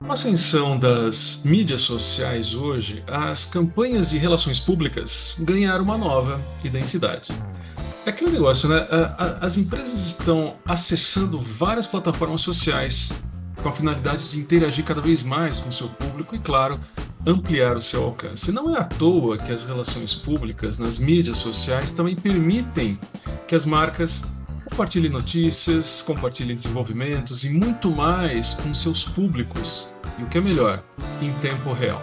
Com a ascensão das mídias sociais hoje, as campanhas de relações públicas ganharam uma nova identidade. É aquele negócio, né? As empresas estão acessando várias plataformas sociais com a finalidade de interagir cada vez mais com o seu público e, claro, ampliar o seu alcance. Não é à toa que as relações públicas nas mídias sociais também permitem que as marcas compartilhem notícias, compartilhem desenvolvimentos e muito mais com seus públicos. E o que é melhor, em tempo real.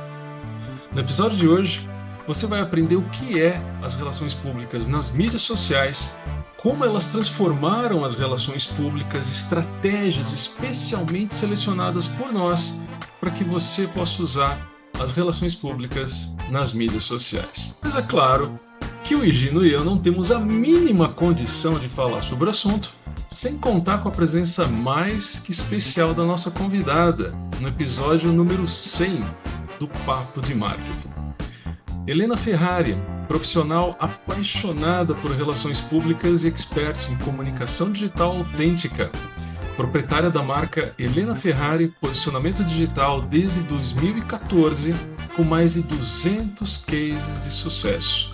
No episódio de hoje, você vai aprender o que é as relações públicas nas mídias sociais, como elas transformaram as relações públicas, estratégias especialmente selecionadas por nós para que você possa usar as relações públicas nas mídias sociais. Mas é claro que o Higino e eu não temos a mínima condição de falar sobre o assunto, sem contar com a presença mais que especial da nossa convidada no episódio número 100 do Papo de Marketing. Helena Ferrari, profissional apaixonada por relações públicas e expert em comunicação digital autêntica, proprietária da marca Helena Ferrari Posicionamento Digital desde 2014, com mais de 200 cases de sucesso.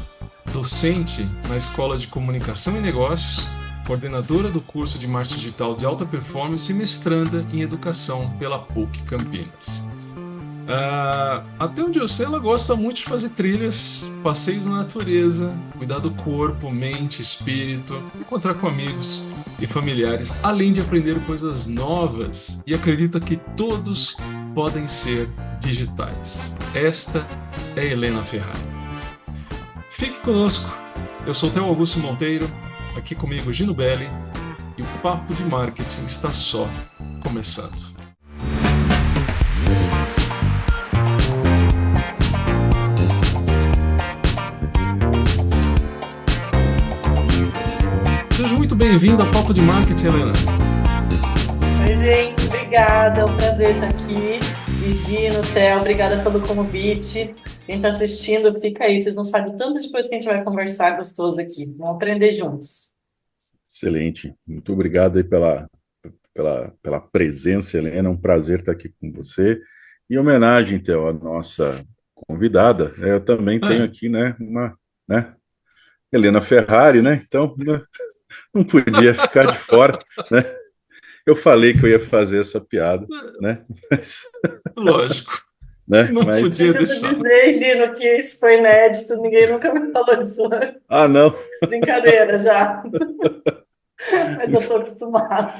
Docente na Escola de Comunicação e Negócios, coordenadora do curso de Marketing Digital de Alta Performance e mestranda em Educação pela PUC Campinas. Até onde eu sei, ela gosta muito de fazer trilhas, passeios na natureza, cuidar do corpo, mente, espírito, encontrar com amigos e familiares, além de aprender coisas novas e acredita que todos podem ser digitais. Esta é Helena Ferrari. Fique conosco, eu sou o Theo Augusto Monteiro, aqui comigo Gino Belli, e o Papo de Marketing está só começando. Seja muito bem-vindo ao Papo de Marketing, Helena. Oi, gente, obrigada, é um prazer estar aqui. E Gino, Theo, obrigada pelo convite. Quem está assistindo, fica aí, vocês não sabem o tanto de coisa que a gente vai conversar gostoso aqui. Vamos aprender juntos. Excelente, muito obrigado aí pela presença, Helena, é um prazer estar aqui com você. Em homenagem, Theo, à nossa convidada, eu também tenho aqui, né, Helena Ferrari, né, então não podia ficar de fora, né, eu falei que eu ia fazer essa piada, né, Lógico, né, não podia Preciso deixar. dizer, Gino, que isso foi inédito, ninguém nunca me falou isso antes. não, Brincadeira já, mas eu estou acostumada.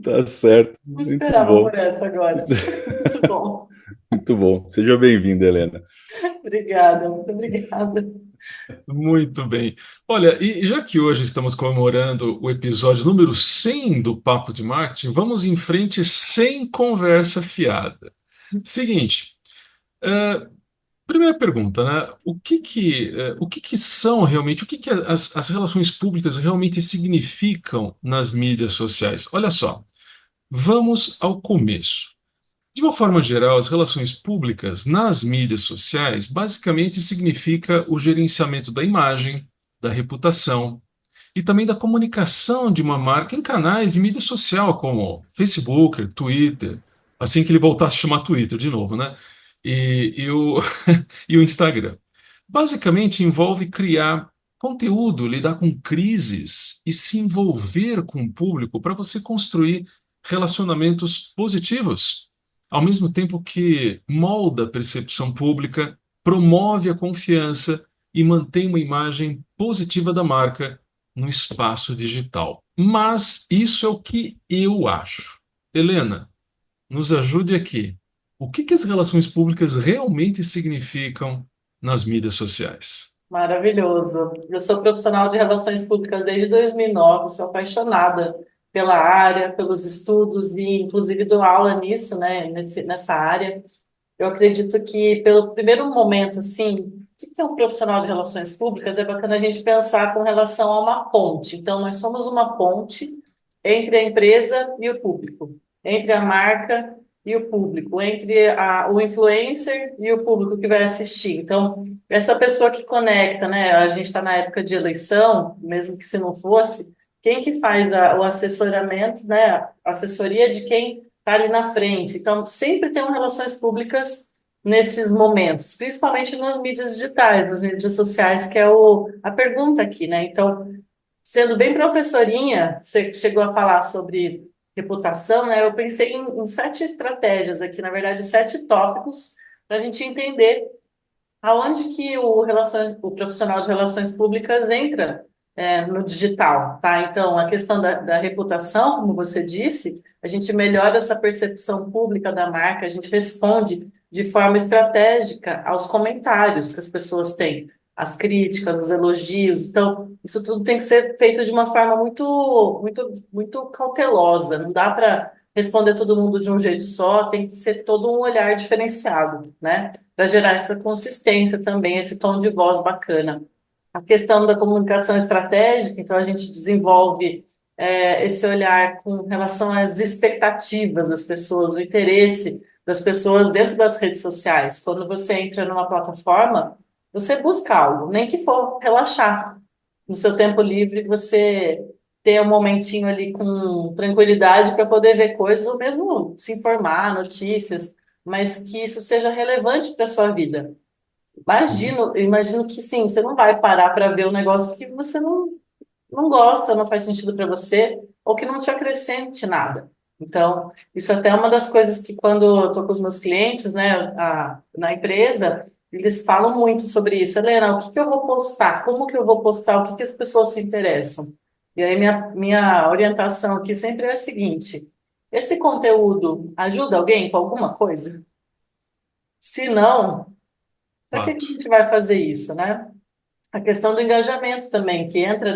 tá certo, Não muito esperava bom, por essa agora. Muito bom. muito bom, seja bem-vinda, Helena. Obrigada, muito obrigada. Muito bem. Olha, e já que hoje estamos comemorando o episódio número 100 do Papo de Marketing, vamos em frente sem conversa fiada. Seguinte, eh, primeira pergunta, né? O que que são realmente, o que as relações públicas realmente significam nas mídias sociais? Olha só, vamos ao começo. De uma forma geral, as relações públicas nas mídias sociais basicamente significa o gerenciamento da imagem, da reputação e também da comunicação de uma marca em canais de mídia social como Facebook, Twitter, assim que ele voltar a se chamar Twitter de novo, né? E e o Instagram. Basicamente envolve criar conteúdo, lidar com crises e se envolver com o público para você construir relacionamentos positivos, ao mesmo tempo que molda a percepção pública, promove a confiança e mantém uma imagem positiva da marca no espaço digital. Mas isso é o que eu acho. Helena, nos ajude aqui. O que que as relações públicas realmente significam nas mídias sociais? Maravilhoso. Eu sou profissional de relações públicas desde 2009, sou apaixonada pela área, pelos estudos e, inclusive, dou aula nisso, né, nessa área. Eu acredito que, pelo primeiro momento, assim, de ter um profissional de relações públicas, é bacana a gente pensar com relação a uma ponte. Então, nós somos uma ponte entre a empresa e o público, entre a marca e o público, entre o influencer e o público que vai assistir. Então, essa pessoa que conecta, né? A gente está na época de eleição, mesmo que se não fosse, quem que faz o assessoramento, né? A assessoria de quem está ali na frente. Então, sempre tem relações públicas nesses momentos, principalmente nas mídias digitais, nas mídias sociais, que é a pergunta aqui, né? Então, sendo bem professorinha, você chegou a falar sobre reputação, né? Eu pensei em 7 estratégias aqui, na verdade, 7 tópicos, para a gente entender aonde que o profissional de relações públicas entra no digital, tá? Então, a questão da reputação, como você disse, a gente melhora essa percepção pública da marca, a gente responde de forma estratégica aos comentários que as pessoas têm, as críticas, os elogios. Então, isso tudo tem que ser feito de uma forma muito, muito, muito cautelosa. Não dá para responder todo mundo de um jeito só, tem que ser todo um olhar diferenciado, né? Para gerar essa consistência também, esse tom de voz bacana. A questão da comunicação estratégica, então a gente desenvolve esse olhar com relação às expectativas das pessoas, o interesse das pessoas dentro das redes sociais. Quando você entra numa plataforma, você busca algo, nem que for relaxar. No seu tempo livre, você ter um momentinho ali com tranquilidade para poder ver coisas, ou mesmo se informar, notícias, mas que isso seja relevante para a sua vida. Uhum. Imagino que sim, você não vai parar para ver um negócio que você não gosta, não faz sentido para você, ou que não te acrescente nada. Então, isso até é uma das coisas que quando eu estou com os meus clientes, né, na empresa, eles falam muito sobre isso. Helena, o que que eu vou postar? Como que eu vou postar? O que que as pessoas se interessam? E aí, minha orientação aqui sempre é a seguinte: esse conteúdo ajuda alguém com alguma coisa? Se não, para que Fato. que a gente vai fazer isso, né? A questão do engajamento também, que entra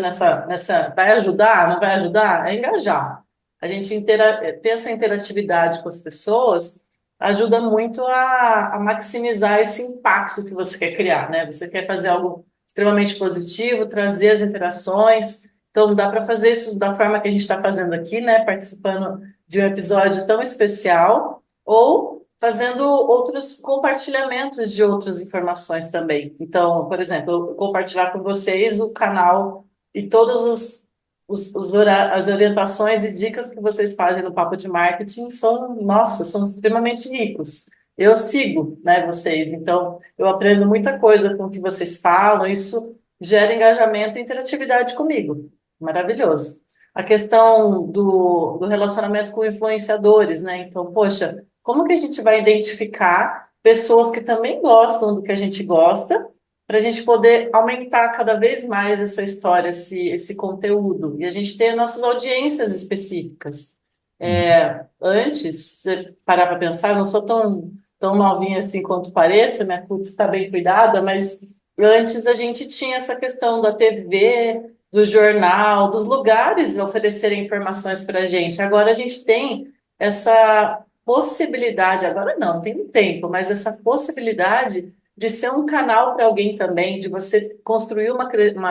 vai ajudar, não vai ajudar? É engajar. A gente ter essa interatividade com as pessoas ajuda muito a maximizar esse impacto que você quer criar, né? Você quer fazer algo extremamente positivo, trazer as interações. Então, dá para fazer isso da forma que a gente está fazendo aqui, né? Participando de um episódio tão especial, ou fazendo outros compartilhamentos de outras informações também. Então, por exemplo, eu compartilhar com vocês o canal e todas as orientações e dicas que vocês fazem no Papo de Marketing são, nossa, são extremamente ricos. Eu sigo, né, vocês, então eu aprendo muita coisa com o que vocês falam, isso gera engajamento e interatividade comigo. Maravilhoso. A questão do relacionamento com influenciadores, né? Então, poxa, como que a gente vai identificar pessoas que também gostam do que a gente gosta, para a gente poder aumentar cada vez mais essa história, esse conteúdo, e a gente ter nossas audiências específicas. Uhum. Antes, se você parar para pensar, eu não sou tão novinha assim quanto pareça, minha CUT está bem cuidada, mas antes a gente tinha essa questão da TV, do jornal, dos lugares oferecerem informações para a gente. Agora a gente tem essa possibilidade, agora não, tem um tempo, mas essa possibilidade de ser um canal para alguém também, de você construir uma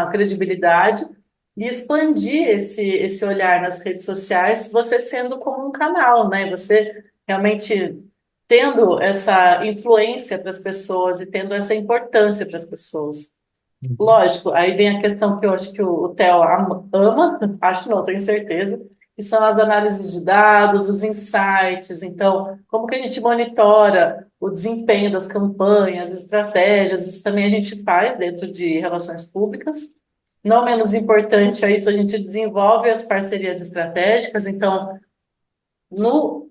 credibilidade e expandir esse olhar nas redes sociais, você sendo como um canal, né? Você realmente tendo essa influência para as pessoas e tendo essa importância para as pessoas. Uhum. Lógico, aí vem a questão que eu acho que o Theo ama, acho não, tenho certeza, que são as análises de dados, os insights. Então, como que a gente monitora o desempenho das campanhas, estratégias, isso também a gente faz dentro de relações públicas. Não menos importante a isso, a gente desenvolve as parcerias estratégicas. Então, no,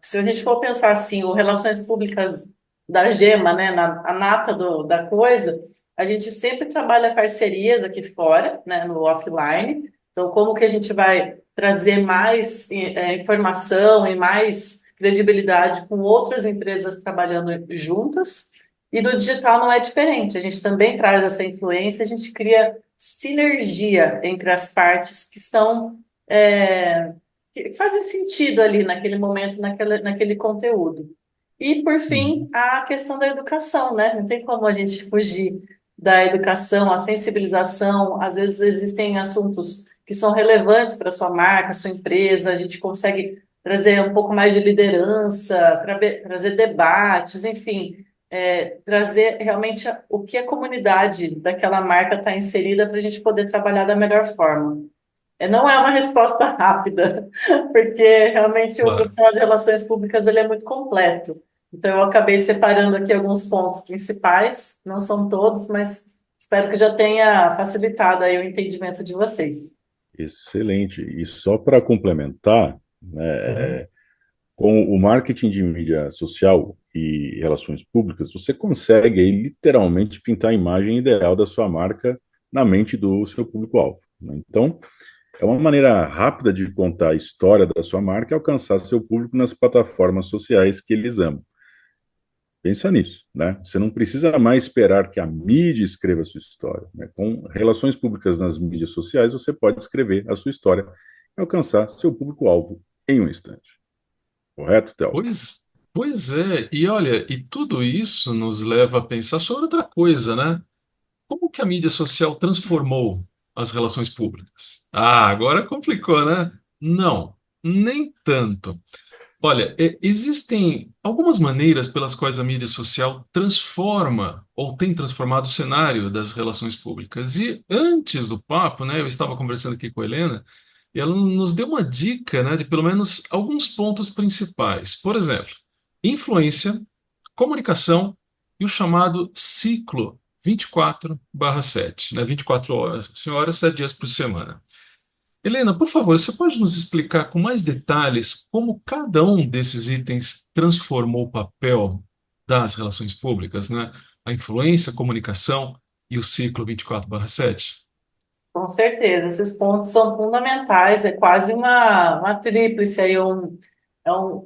se a gente for pensar assim, o relações públicas da Gema, né, a nata da coisa, a gente sempre trabalha parcerias aqui fora, né, no offline. Então, como que a gente vai trazer mais informação e mais credibilidade com outras empresas trabalhando juntas? E no digital não é diferente. A gente também traz essa influência, a gente cria sinergia entre as partes que são que fazem sentido ali naquele momento, naquele conteúdo. E, por fim, Uhum. a questão da educação, né? Não tem como a gente fugir da educação, a sensibilização. Às vezes existem assuntos que são relevantes para sua marca, sua empresa, a gente consegue trazer um pouco mais de liderança, trazer debates, enfim, trazer realmente o que a comunidade daquela marca está inserida para a gente poder trabalhar da melhor forma. Não é uma resposta rápida, porque realmente o Claro. profissional de relações públicas ele é muito completo. Então, eu acabei separando aqui alguns pontos principais, não são todos, mas espero que já tenha facilitado aí o entendimento de vocês. Excelente. E só para complementar, Uhum. né, com o marketing de mídia social e relações públicas, você consegue aí literalmente pintar a imagem ideal da sua marca na mente do seu público-alvo, né? Então, é uma maneira rápida de contar a história da sua marca e alcançar seu público nas plataformas sociais que eles amam. Pensa nisso, né? Você não precisa mais esperar que a mídia escreva a sua história, né? Com relações públicas nas mídias sociais, você pode escrever a sua história e alcançar seu público-alvo em um instante. Correto, Théo? Pois é, e olha, e tudo isso nos leva a pensar sobre outra coisa, né? Como que a mídia social transformou as relações públicas? Ah, agora complicou, né? Não, nem tanto. Olha, existem algumas maneiras pelas quais a mídia social transforma ou tem transformado o cenário das relações públicas. E antes do papo, né, eu estava conversando aqui com a Helena e ela nos deu uma dica, né, de pelo menos alguns pontos principais. Por exemplo, influência, comunicação e o chamado ciclo 24/7, né, 24 horas, senhoras, 7 dias por semana. Helena, por favor, você pode nos explicar com mais detalhes como cada um desses itens transformou o papel das relações públicas, né? A influência, a comunicação e o ciclo 24/7? Com certeza, esses pontos são fundamentais, é quase uma tríplice aí,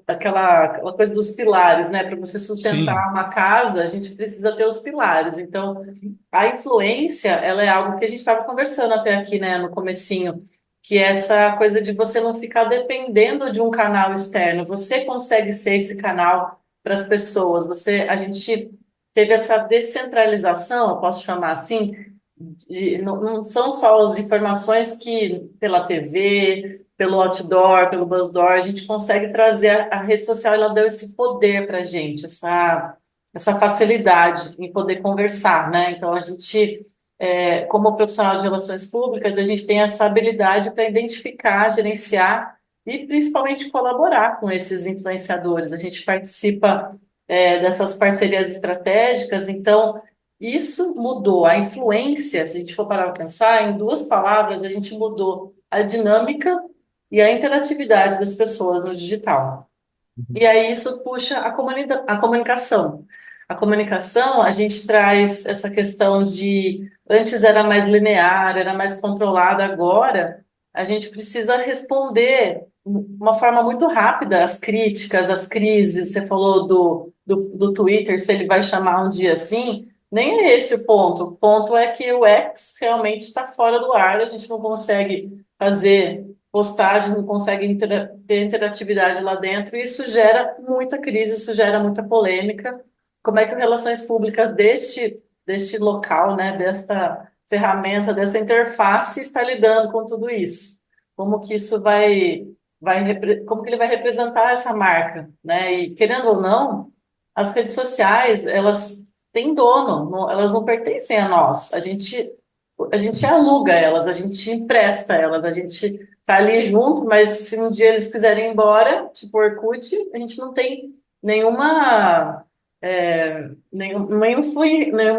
aquela coisa dos pilares, né? Para você Sim, sustentar uma casa, a gente precisa ter os pilares. Então, a influência, ela é algo que a gente estava conversando até aqui, né, no comecinho, que é essa coisa de você não ficar dependendo de um canal externo. Você consegue ser esse canal para as pessoas. A gente teve essa descentralização, eu posso chamar assim, não são só as informações que pela TV, pelo outdoor, pelo buzzdoor, a gente consegue trazer a rede social, ela deu esse poder para a gente, essa facilidade em poder conversar, né? Então, a gente, como profissional de relações públicas, a gente tem essa habilidade para identificar, gerenciar e principalmente colaborar com esses influenciadores. A gente participa, dessas parcerias estratégicas, então isso mudou a influência, se a gente for parar para pensar, em duas palavras, a gente mudou a dinâmica e a interatividade das pessoas no digital. E aí isso puxa a comunicação. A comunicação, a gente traz essa questão de antes era mais linear, era mais controlada, agora a gente precisa responder de uma forma muito rápida às críticas, às crises. Você falou do Twitter, se ele vai chamar um dia assim, nem é esse o ponto. O ponto é que o X realmente está fora do ar, a gente não consegue fazer postagens, não consegue ter interatividade lá dentro, e isso gera muita crise, isso gera muita polêmica. Como é que relações públicas deste local, né, desta ferramenta, dessa interface está lidando com tudo isso? Como que isso como que ele vai representar essa marca, né? E querendo ou não, as redes sociais, elas têm dono, elas não pertencem a nós. A gente aluga elas, a gente empresta elas, a gente tá ali junto, mas se um dia eles quiserem ir embora, tipo Orkut, a gente não tem nenhuma, nenhuma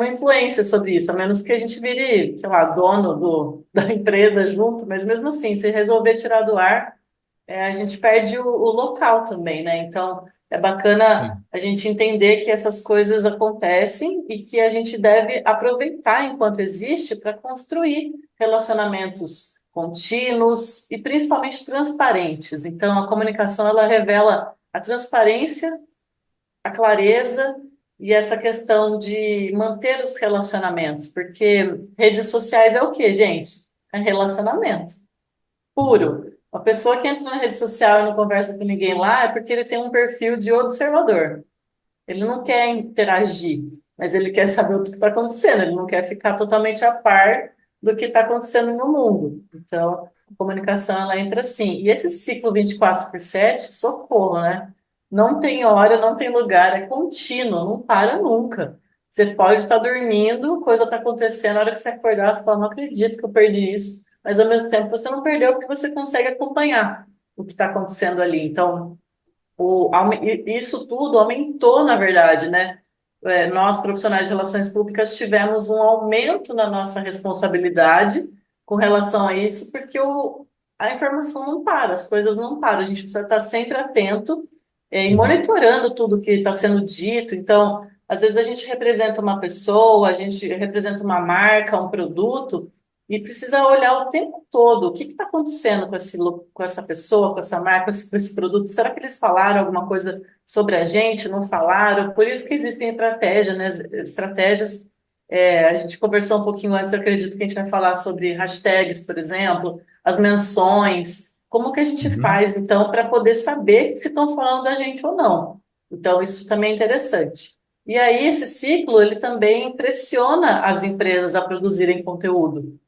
influência sobre isso, a menos que a gente vire, sei lá, dono da empresa junto, mas mesmo assim, se resolver tirar do ar, a gente perde o local também, né? Então, é bacana sim. a gente entender que essas coisas acontecem e que a gente deve aproveitar enquanto existe para construir relacionamentos contínuos e principalmente transparentes. Então, a comunicação ela revela a transparência, a clareza e essa questão de manter os relacionamentos, porque redes sociais é o quê, gente? É relacionamento puro. A pessoa que entra na rede social e não conversa com ninguém lá é porque ele tem um perfil de observador. Ele não quer interagir, mas ele quer saber o que está acontecendo, ele não quer ficar totalmente a par do que está acontecendo no mundo. Então, a comunicação ela entra assim. E esse ciclo 24/7, socorro, né? Não tem hora, não tem lugar, é contínuo, não para nunca. Você pode estar dormindo, coisa está acontecendo, na hora que você acordar, você fala, não acredito que eu perdi isso. mas ao mesmo tempo você não perdeu porque você consegue acompanhar o que está acontecendo ali. Então, isso tudo aumentou, na verdade, né? Nós, profissionais de relações públicas, tivemos um aumento na nossa responsabilidade com relação a isso, porque a informação não para, as coisas não param, a gente precisa estar sempre atento, e Uhum. monitorando tudo que está sendo dito. Então, às vezes a gente representa uma pessoa, a gente representa uma marca, um produto, e precisa olhar o tempo todo o que está acontecendo com essa pessoa, com essa marca, com esse produto. Será que eles falaram alguma coisa sobre a gente? Não falaram? Por isso que existem estratégias, né? Estratégias. A gente conversou um pouquinho antes, eu acredito que a gente vai falar sobre hashtags, por exemplo, as menções. Como que a gente Uhum. faz, então, para poder saber se estão falando da gente ou não? Então, isso também é interessante. E aí, esse ciclo, ele também pressiona as empresas a produzirem conteúdo.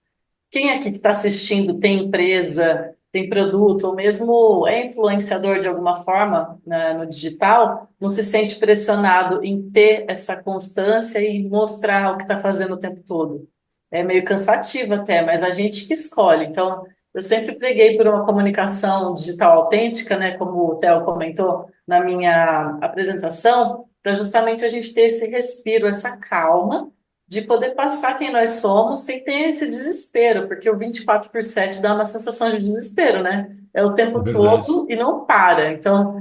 Quem aqui que está assistindo tem empresa, tem produto, ou mesmo é influenciador de alguma forma, né, no digital, não se sente pressionado em ter essa constância e mostrar o que está fazendo o tempo todo. É meio cansativo até, mas a gente que escolhe. Então, eu sempre preguei por uma comunicação digital autêntica, né, como o Theo comentou na minha apresentação, para justamente a gente ter esse respiro, essa calma de poder passar quem nós somos sem ter esse desespero, porque o 24/7 dá uma sensação de desespero, né? É o É tempo verdade. todo e não para. Então,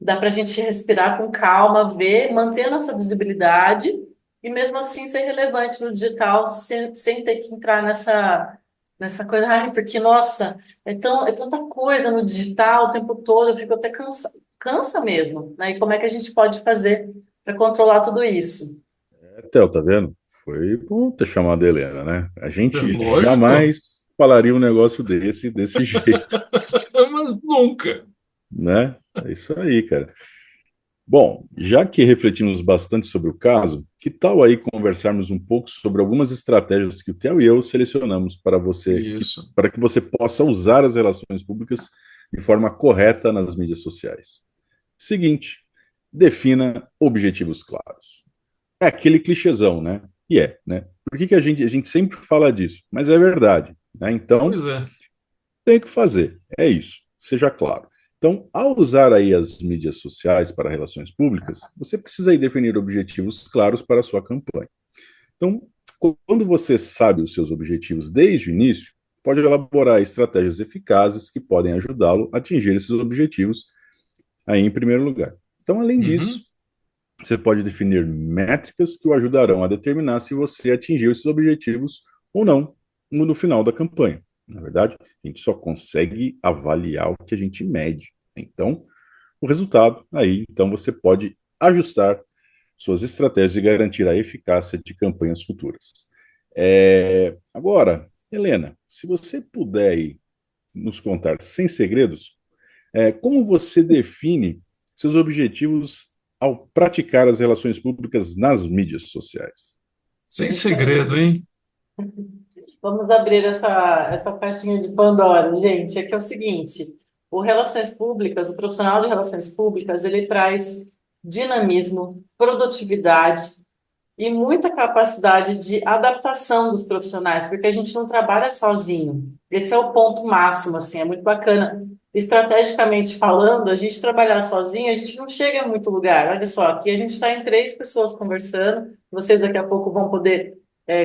dá para a gente respirar com calma, ver, manter a nossa visibilidade e mesmo assim ser relevante no digital sem ter que entrar nessa coisa, ai, porque, nossa, é tanta coisa no digital o tempo todo, eu fico até cansa mesmo, né? E como é que a gente pode fazer para controlar tudo isso? Theo, tá vendo? Foi bom ter chamado a Helena, né? A É gente lógico. jamais falaria um negócio desse jeito, Mas nunca. né? É isso aí, cara. Bom, já que refletimos bastante sobre o caso, que tal aí conversarmos um pouco sobre algumas estratégias que o Theo e eu selecionamos para Isso. para que você possa usar as relações públicas de forma correta nas mídias sociais? Seguinte, defina objetivos claros. É aquele clichêzão, né? E né? Por que a gente sempre fala disso? Mas é verdade, né? Então, Pois é. tem que fazer. É isso, seja claro. Então, ao usar aí as mídias sociais para relações públicas, você precisa aí definir objetivos claros para a sua campanha. Então, quando você sabe os seus objetivos desde o início, pode elaborar estratégias eficazes que podem ajudá-lo a atingir esses objetivos aí em primeiro lugar. Então, além disso, Uhum. você pode definir métricas que o ajudarão a determinar se você atingiu esses objetivos ou não no final da campanha. Na verdade, a gente só consegue avaliar o que a gente mede. Então, o resultado aí, então você pode ajustar suas estratégias e garantir a eficácia de campanhas futuras. Agora, Helena, se você puder aí nos contar sem segredos, como você define seus objetivos ao praticar as relações públicas nas mídias sociais? Sem Isso aí. segredo, hein? Vamos abrir essa caixinha de Pandora, gente. É que é o seguinte: o Relações Públicas, o profissional de Relações Públicas, ele traz dinamismo, produtividade e muita capacidade de adaptação dos profissionais, porque a gente não trabalha sozinho. Esse é o ponto máximo, assim, é muito bacana. Estrategicamente falando, a gente trabalhar sozinho, a gente não chega a muito lugar. Olha só, aqui a gente está em três pessoas conversando. Vocês daqui a pouco vão poder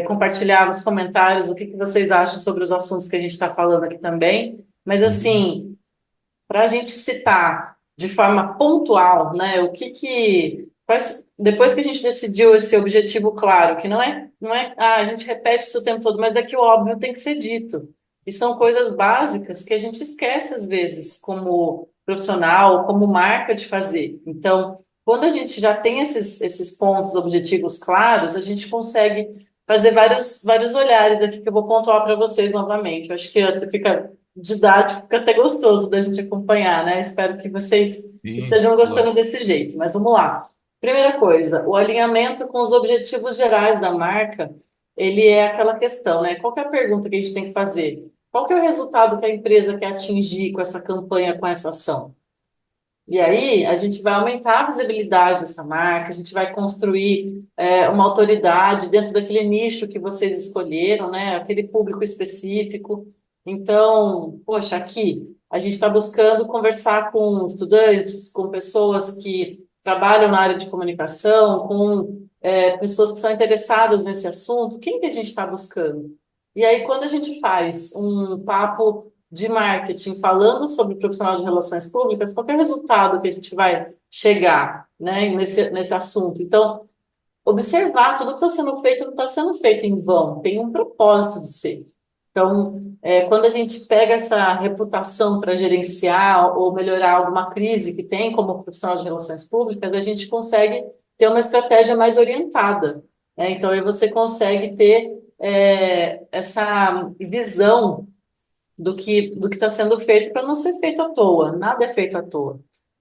compartilhar nos comentários o que que vocês acham sobre os assuntos que a gente está falando aqui também. Mas Uhum. assim, para a gente citar de forma pontual, né, depois que a gente decidiu esse objetivo claro, que não é, a gente repete isso o tempo todo, mas é que o óbvio tem que ser dito. E são coisas básicas que a gente esquece às vezes, como profissional, como marca de fazer. Então, quando a gente já tem esses pontos, objetivos claros, a gente consegue fazer vários olhares aqui que eu vou pontuar para vocês novamente. Eu acho que fica didático, fica até gostoso da gente acompanhar, né? Espero que vocês Sim, estejam gostando lógico. desse jeito, mas vamos lá. Primeira coisa, o alinhamento com os objetivos gerais da marca, ele é aquela questão, né? Qual que é a pergunta que a gente tem que fazer? Qual que é o resultado que a empresa quer atingir com essa campanha, com essa ação? E aí a gente vai aumentar a visibilidade dessa marca, a gente vai construir uma autoridade dentro daquele nicho que vocês escolheram, né? Aquele público específico. Então, poxa, aqui a gente está buscando conversar com estudantes, com pessoas que trabalham na área de comunicação, com pessoas que são interessadas nesse assunto. Quem que a gente está buscando? E aí, quando a gente faz um papo de marketing falando sobre profissional de relações públicas, qualquer resultado que a gente vai chegar, né, nesse assunto. Então, observar tudo que está sendo feito não está sendo feito em vão, tem um propósito de ser. Então, quando a gente pega essa reputação para gerenciar ou melhorar alguma crise que tem como profissional de relações públicas, a gente consegue ter uma estratégia mais orientada, né? Então, aí você consegue ter essa visão do que está sendo feito para não ser feito à toa, nada é feito à toa.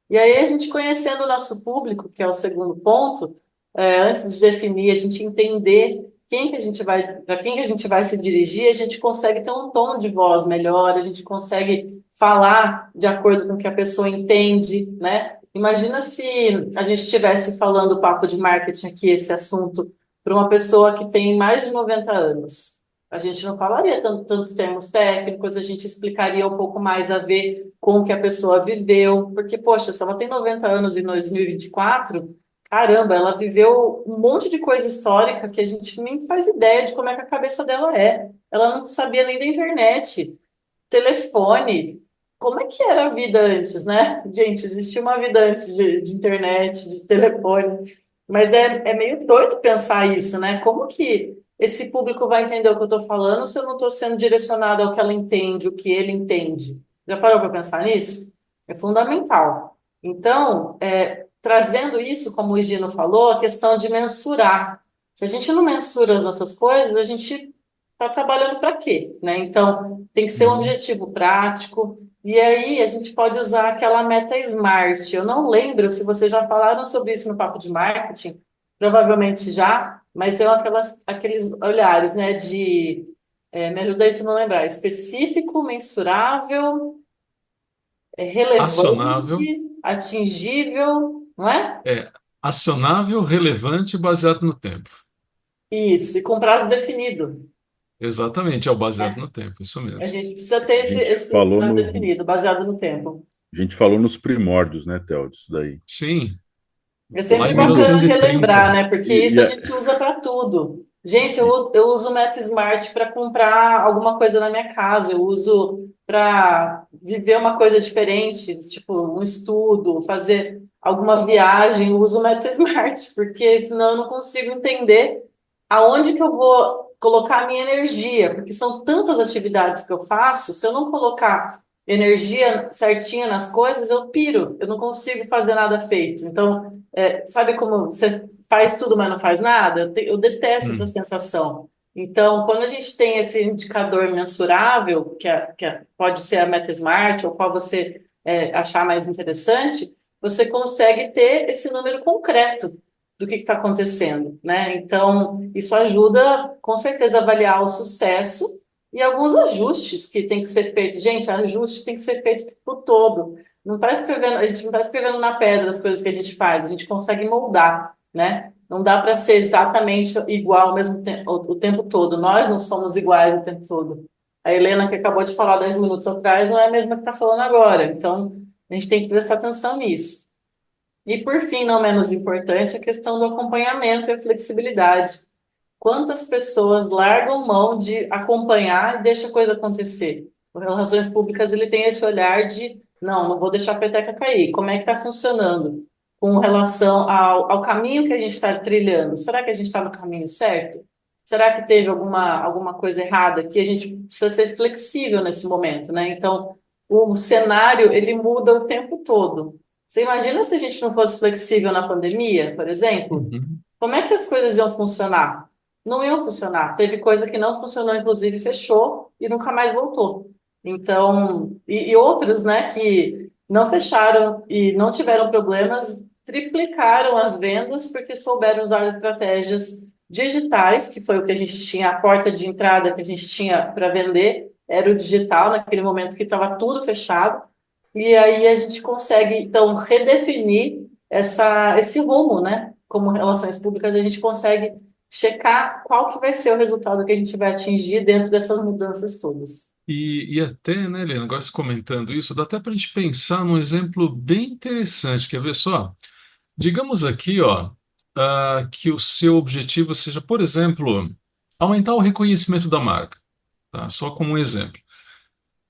E aí, a gente conhecendo o nosso público, que é o segundo ponto, antes de definir, a gente entender para quem que a gente vai se dirigir, a gente consegue ter um tom de voz melhor, a gente consegue falar de acordo com o que a pessoa entende, né? Imagina se a gente estivesse falando o papo de marketing aqui, esse assunto, para uma pessoa que tem mais de 90 anos. A gente não falaria tantos termos técnicos, a gente explicaria um pouco mais a ver com o que a pessoa viveu, porque, poxa, se ela tem 90 anos em 2024, caramba, ela viveu um monte de coisa histórica que a gente nem faz ideia de como é que a cabeça dela é. Ela não sabia nem da internet, telefone. Como é que era a vida antes, né? Gente, existia uma vida antes de internet, de telefone. Mas é meio doido pensar isso, né? Como que esse público vai entender o que eu estou falando se eu não estou sendo direcionada ao que ela entende, o que ele entende? Já parou para pensar nisso? É fundamental. Então, trazendo isso, como o Gino falou, a questão de mensurar. Se a gente não mensura as nossas coisas, a gente está trabalhando para quê, né? Então, tem que ser um objetivo prático. E aí, a gente pode usar aquela meta SMART. Eu não lembro se vocês já falaram sobre isso no Papo de Marketing, provavelmente já, mas são aqueles olhares, né? Me ajuda aí se não lembrar. Específico, mensurável, Acionável, relevante, atingível, não é? é acionável, relevante e baseado no tempo. Isso, e com prazo definido. Exatamente, é o baseado no tempo, isso A mesmo. gente precisa ter A esse, gente esse falou prazo no, definido, baseado no tempo. a gente falou nos primórdios, né, Theo, disso daí. Sim, É lá sempre em bacana relembrar, 1930. né? Porque E, isso e a a- gente usa para tudo. Gente, e- eu uso o MetaSmart para comprar alguma coisa na minha casa, eu uso para viver uma coisa diferente, tipo um estudo, fazer alguma viagem, eu uso o MetaSmart, porque senão eu não consigo entender aonde que eu vou colocar a minha energia, porque são tantas atividades que eu faço, se eu não colocar energia certinha nas coisas, eu piro, eu não consigo fazer nada feito. Então, sabe como você faz tudo, mas não faz nada? Eu detesto essa Hum. sensação. Então, quando a gente tem esse indicador mensurável, pode ser a MetaSmart, ou qual você achar mais interessante, você consegue ter esse número concreto do que está acontecendo, né? Então, isso ajuda, com certeza, a avaliar o sucesso e alguns ajustes que tem que ser feito. Gente, ajuste tem que ser feito o tempo todo. Não está escrevendo, a gente não está escrevendo na pedra as coisas que a gente faz, a gente consegue moldar, né? Não dá para ser exatamente igual ao mesmo tempo, o tempo todo. Nós não somos iguais o tempo todo. A Helena, que acabou de falar 10 minutos atrás, não é a mesma que está falando agora. Então, a gente tem que prestar atenção nisso. E, por fim, não menos importante, a questão do acompanhamento e a flexibilidade. Quantas pessoas largam mão de acompanhar e deixa a coisa acontecer? O Relações Públicas ele tem esse olhar de não vou deixar a peteca cair. Como é que está funcionando com relação ao caminho que a gente está trilhando? Será que a gente está no caminho certo? Será que teve alguma coisa errada que a gente precisa ser flexível nesse momento, né? Então, o cenário ele muda o tempo todo. Você imagina se a gente não fosse flexível na pandemia, por exemplo? Uhum. Como é que as coisas iam funcionar? Não iam funcionar. Teve coisa que não funcionou, inclusive fechou e nunca mais voltou. Então, e outros, né, que não fecharam e não tiveram problemas, triplicaram as vendas porque souberam usar estratégias digitais, que foi o que a gente tinha, a porta de entrada que a gente tinha para vender, era o digital, naquele momento que estava tudo fechado. E aí a gente consegue, então, redefinir esse rumo, né? Como relações públicas, a gente consegue checar qual que vai ser o resultado que a gente vai atingir dentro dessas mudanças todas. E até, né, Helena, agora você comentando isso, dá até para a gente pensar num exemplo bem interessante. Quer ver só? Digamos aqui, ó, que o seu objetivo seja, por exemplo, aumentar o reconhecimento da marca, tá? Só como um exemplo.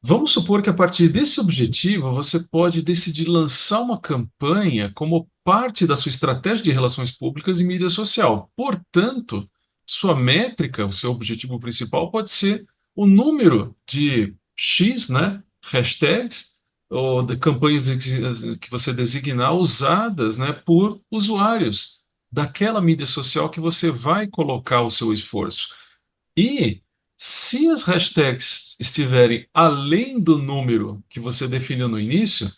Vamos supor que a partir desse objetivo você pode decidir lançar uma campanha como parte da sua estratégia de relações públicas e mídia social. Portanto, sua métrica, o seu objetivo principal pode ser o número de X, né, hashtags ou de campanhas que você designar usadas, né, por usuários daquela mídia social que você vai colocar o seu esforço. E se as hashtags estiverem além do número que você definiu no início,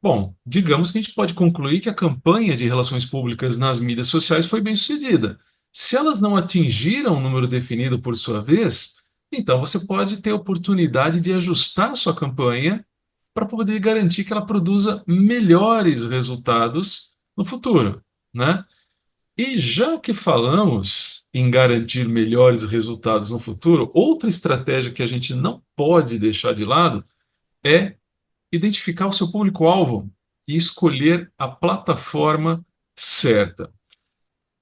bom, digamos que a gente pode concluir que a campanha de relações públicas nas mídias sociais foi bem sucedida. Se elas não atingiram o número definido por sua vez, então você pode ter a oportunidade de ajustar a sua campanha para poder garantir que ela produza melhores resultados no futuro, né? E já que falamos em garantir melhores resultados no futuro, outra estratégia que a gente não pode deixar de lado é identificar o seu público-alvo e escolher a plataforma certa.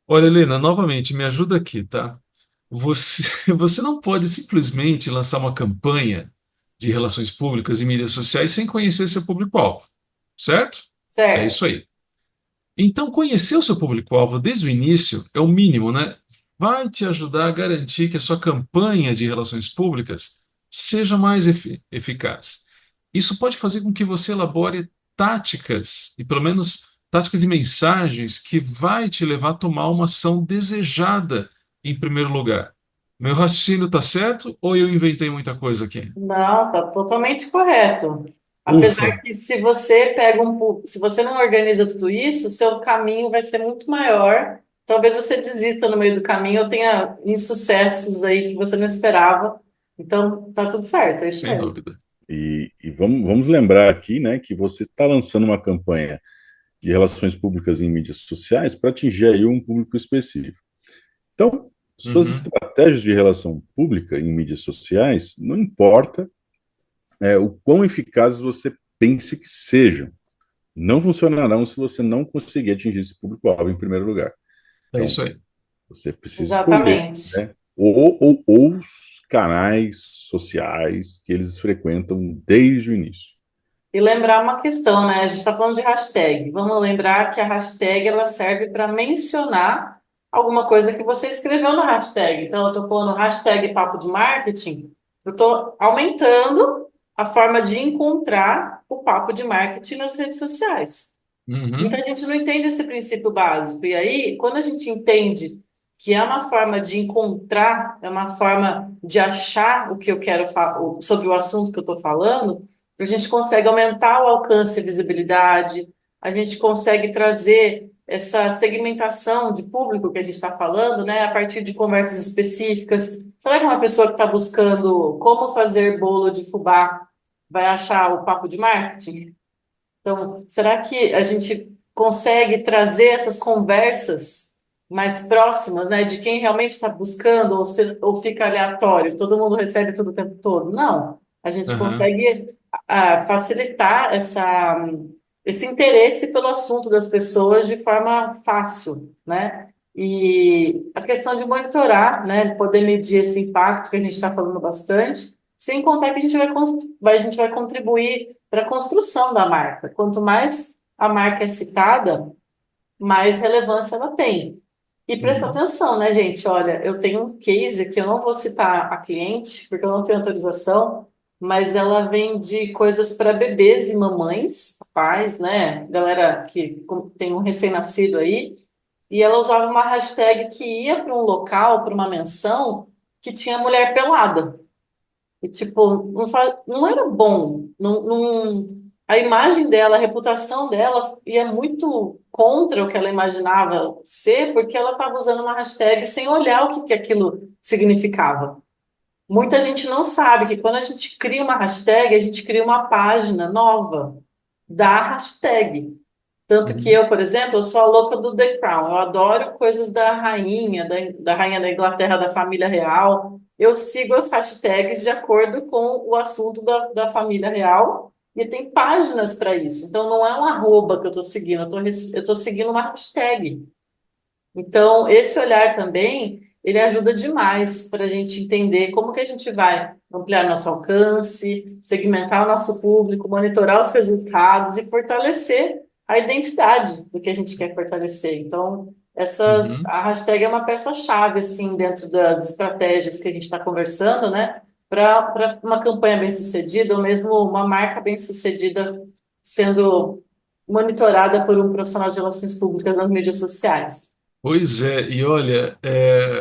Olha, Helena, novamente, me ajuda aqui, tá? Você, você não pode simplesmente lançar uma campanha de relações públicas e mídias sociais sem conhecer seu público-alvo, certo? É Certo. isso aí. Então, conhecer o seu público-alvo desde o início é o mínimo, né? Vai te ajudar a garantir que a sua campanha de relações públicas seja mais eficaz. Isso pode fazer com que você elabore táticas, e pelo menos táticas e mensagens que vai te levar a tomar uma ação desejada em primeiro lugar. Meu raciocínio está certo ou eu inventei muita coisa aqui? Não, tá totalmente correto. Apesar Ufa, que se você pega se você não organiza tudo isso, o seu caminho vai ser muito maior. Talvez você desista no meio do caminho ou tenha insucessos aí que você não esperava. Então, tá tudo certo, é isso sem mesmo. dúvida. E vamos lembrar aqui, né, que você está lançando uma campanha de relações públicas em mídias sociais para atingir aí um público específico. Então, suas Uhum, estratégias de relação pública em mídias sociais, não importa o quão eficazes você pense que sejam, não funcionarão se você não conseguir atingir esse público-alvo em primeiro lugar. é Então, isso aí. você precisa escolher, Exatamente. né, os canais sociais que eles frequentam desde o início. E lembrar uma questão, né? A gente está falando de hashtag. Vamos lembrar que a hashtag ela serve para mencionar alguma coisa que você escreveu na hashtag. Então, eu estou pondo hashtag papo de marketing, eu estou aumentando a forma de encontrar o papo de marketing nas redes sociais. Muita Uhum, gente não entende esse princípio básico. E aí, quando a gente entende que é uma forma de encontrar, é uma forma de achar o que eu quero falar sobre o assunto que eu estou falando, a gente consegue aumentar o alcance e visibilidade, a gente consegue trazer essa segmentação de público que a gente está falando, né, a partir de conversas específicas. Será que uma pessoa que está buscando como fazer bolo de fubá vai achar o papo de marketing? Então, será que a gente consegue trazer essas conversas mais próximas, né, de quem realmente está buscando ou fica aleatório, todo mundo recebe tudo o tempo todo? Não, a gente aham. consegue facilitar esse interesse pelo assunto das pessoas de forma fácil, né? E a questão de monitorar, né, poder medir esse impacto que a gente está falando bastante, sem contar que a gente vai contribuir para a construção da marca. Quanto mais a marca é citada, mais relevância ela tem. E presta Uhum. atenção, né, gente? Olha, eu tenho um case que eu não vou citar a cliente, porque eu não tenho autorização, mas ela vende coisas para bebês e mamães, pais, né? Galera que tem um recém-nascido aí, e ela usava uma hashtag que ia para um local, para uma menção, que tinha mulher pelada. E, tipo, não era bom. A imagem dela, a reputação dela ia muito contra o que ela imaginava ser, porque ela estava usando uma hashtag sem olhar o que aquilo significava. Muita gente não sabe que quando a gente cria uma hashtag, a gente cria uma página nova da hashtag. Tanto que Uhum. eu, por exemplo, eu sou a louca do The Crown. Eu adoro coisas da rainha da Inglaterra, da família real. Eu sigo as hashtags de acordo com o assunto da família real e tem páginas para isso. Então, não é um arroba que eu estou seguindo, eu tô seguindo uma hashtag. Então, esse olhar também, ele ajuda demais para a gente entender como que a gente vai ampliar nosso alcance, segmentar o nosso público, monitorar os resultados e fortalecer a identidade do que a gente quer fortalecer. Então, Uhum. a hashtag é uma peça-chave, assim, dentro das estratégias que a gente está conversando, né? Para uma campanha bem-sucedida, ou mesmo uma marca bem-sucedida sendo monitorada por um profissional de relações públicas nas mídias sociais. Pois é, e olha,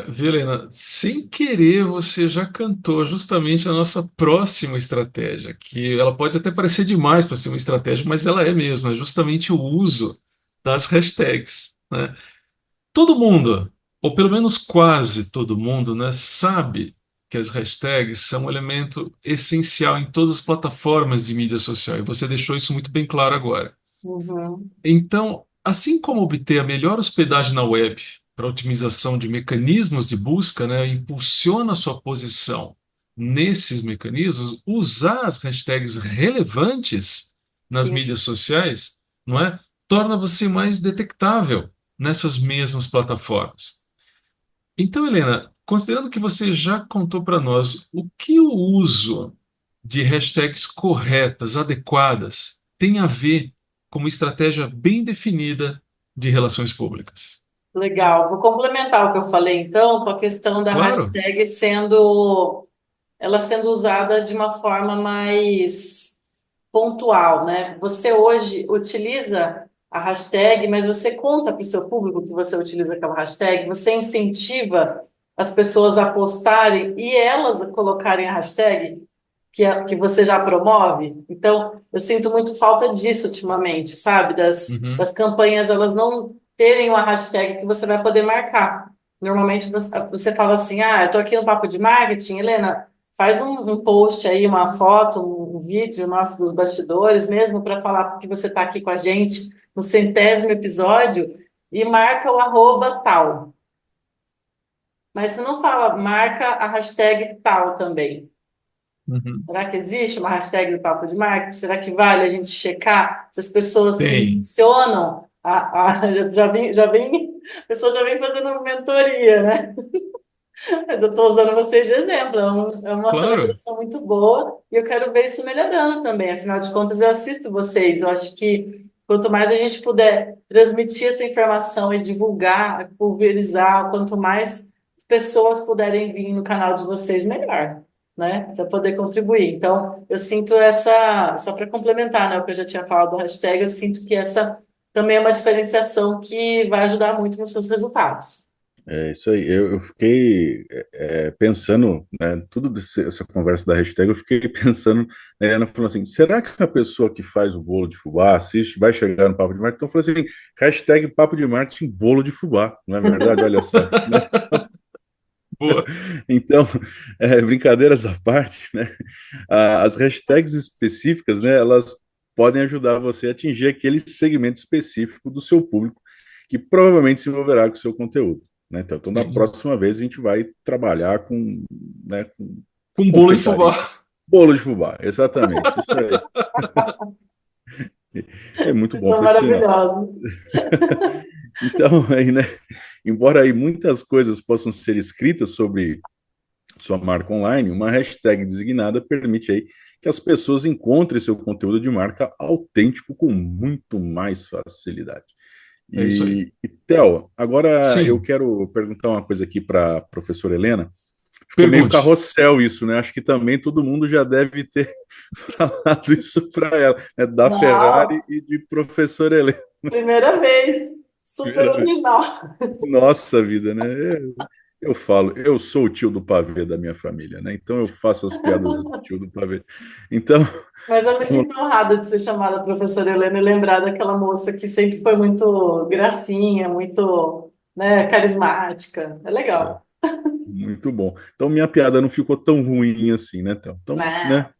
viu, Helena, sem querer você já cantou justamente a nossa próxima estratégia, que ela pode até parecer demais para ser uma estratégia, mas ela é mesmo, é justamente o uso das hashtags, né? Todo mundo, ou pelo menos quase todo mundo, né, sabe que as hashtags são um elemento essencial em todas as plataformas de mídia social, e você deixou isso muito bem claro agora. Uhum. Então, assim como obter a melhor hospedagem na web para otimização de mecanismos de busca, né, impulsiona a sua posição nesses mecanismos, usar as hashtags relevantes nas Sim, mídias sociais, não é, torna você mais detectável nessas mesmas plataformas. Então, Helena, considerando que você já contou para nós o que o uso de hashtags corretas, adequadas, tem a ver com uma estratégia bem definida de relações públicas. legal. Vou complementar o que eu falei, então, com a questão da Claro. hashtag ela sendo usada de uma forma mais pontual, né? Você hoje utiliza a hashtag, mas você conta para o seu público que você utiliza aquela hashtag, você incentiva as pessoas a postarem e elas a colocarem a hashtag que você já promove. Então, eu sinto muito falta disso ultimamente, sabe? Uhum. Das campanhas, elas não terem uma hashtag que você vai poder marcar. Normalmente você fala assim, ah, eu tô aqui no Papo de Marketing, Helena, faz um post aí, uma foto, um vídeo nosso dos bastidores mesmo, para falar que você está aqui com a gente no 100º episódio e marca o arroba tal. Mas você não fala, marca a hashtag tal também. Uhum. Será que existe uma hashtag do Papo de Marketing? Será que vale a gente checar se as pessoas que Tem, mencionam a pessoa já vem fazendo mentoria, né? Mas eu estou usando vocês de exemplo, é uma claro. celebração muito boa e eu quero ver isso melhorando também. Afinal de contas, eu assisto vocês. Eu acho que quanto mais a gente puder transmitir essa informação e divulgar, pulverizar, quanto mais pessoas puderem vir no canal de vocês, melhor, né? Para poder contribuir. Então, eu sinto só para complementar, né, o que eu já tinha falado do hashtag, eu sinto que essa também é uma diferenciação que vai ajudar muito nos seus resultados. É isso aí. Eu fiquei pensando, né, essa conversa da hashtag, eu fiquei pensando, né, Ana falando assim, será que a pessoa que faz o bolo de fubá assiste, vai chegar no Papo de Marketing? Então eu falei assim, hashtag Papo de Marketing bolo de fubá, não é verdade? Olha só, né? Boa. Então, brincadeiras à parte, né, as hashtags específicas, né, elas podem ajudar você a atingir aquele segmento específico do seu público que provavelmente se envolverá com o seu conteúdo. Né? Então, da Sim. próxima vez, a gente vai trabalhar com, né, com Com bolo de confeitaria. fubá. Bolo de fubá, exatamente. Isso aí. É muito bom, São por sinal. maravilhosos. Então, aí, né, embora aí muitas coisas possam ser escritas sobre sua marca online, uma hashtag designada permite aí que as pessoas encontrem seu conteúdo de marca autêntico com muito mais facilidade. É isso aí. Theo, agora eu Sim, quero perguntar uma coisa aqui para a professora Helena. Ficou meio pergunte. carrossel isso, né? Acho que também todo mundo já deve ter falado isso para ela, né? Da Ferrari Não, e de professora Helena. primeira vez. Super original. Nossa vida, né? Eu falo, eu sou o tio do pavê da minha família, né? Então eu faço as piadas do tio do pavê. Então, Mas eu me sinto honrada de ser chamada professora Helena e lembrar daquela moça que sempre foi muito gracinha, muito, né, carismática. É legal. Muito bom. Então, minha piada não ficou tão ruim assim, né, Théo? Então, Né? né?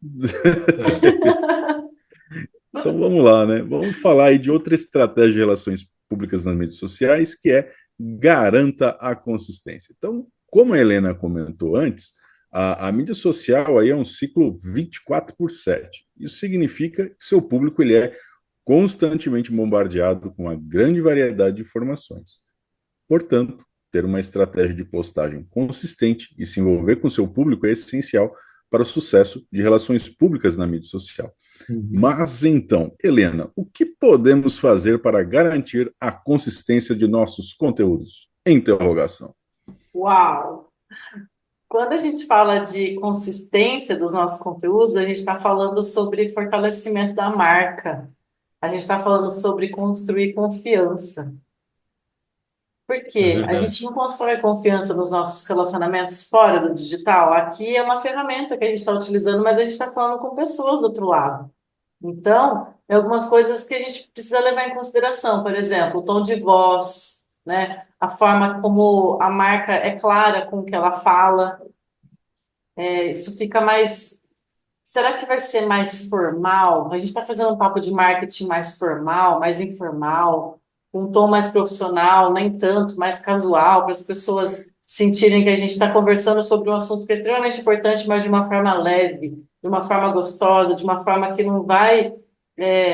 É. Então, vamos lá, né? Vamos falar aí de outra estratégia de relações públicas nas mídias sociais, que é garanta a consistência. Então, como a Helena comentou antes, a mídia social aí é um ciclo 24/7. Isso significa que seu público ele é constantemente bombardeado com uma grande variedade de informações. Portanto, ter uma estratégia de postagem consistente e se envolver com seu público é essencial para o sucesso de relações públicas na mídia social. Uhum. Mas então, Helena, o que podemos fazer para garantir a consistência de nossos conteúdos? Interrogação. Uau! Quando a gente fala de consistência dos nossos conteúdos, a gente está falando sobre fortalecimento da marca. A gente está falando sobre construir confiança. Por É quê? A gente verdade. não constrói confiança nos nossos relacionamentos fora do digital. Aqui é uma ferramenta que a gente está utilizando, mas a gente está falando com pessoas do outro lado. Então, tem algumas coisas que a gente precisa levar em consideração. Por exemplo, o tom de voz, né? A forma como a marca é clara com o que ela fala. Isso fica mais. Será que vai ser mais formal? A gente está fazendo um papo de marketing mais formal, mais informal, com um tom mais profissional, nem tanto, mais casual, para as pessoas sentirem que a gente está conversando sobre um assunto que é extremamente importante, mas de uma forma leve, de uma forma gostosa, de uma forma que não vai.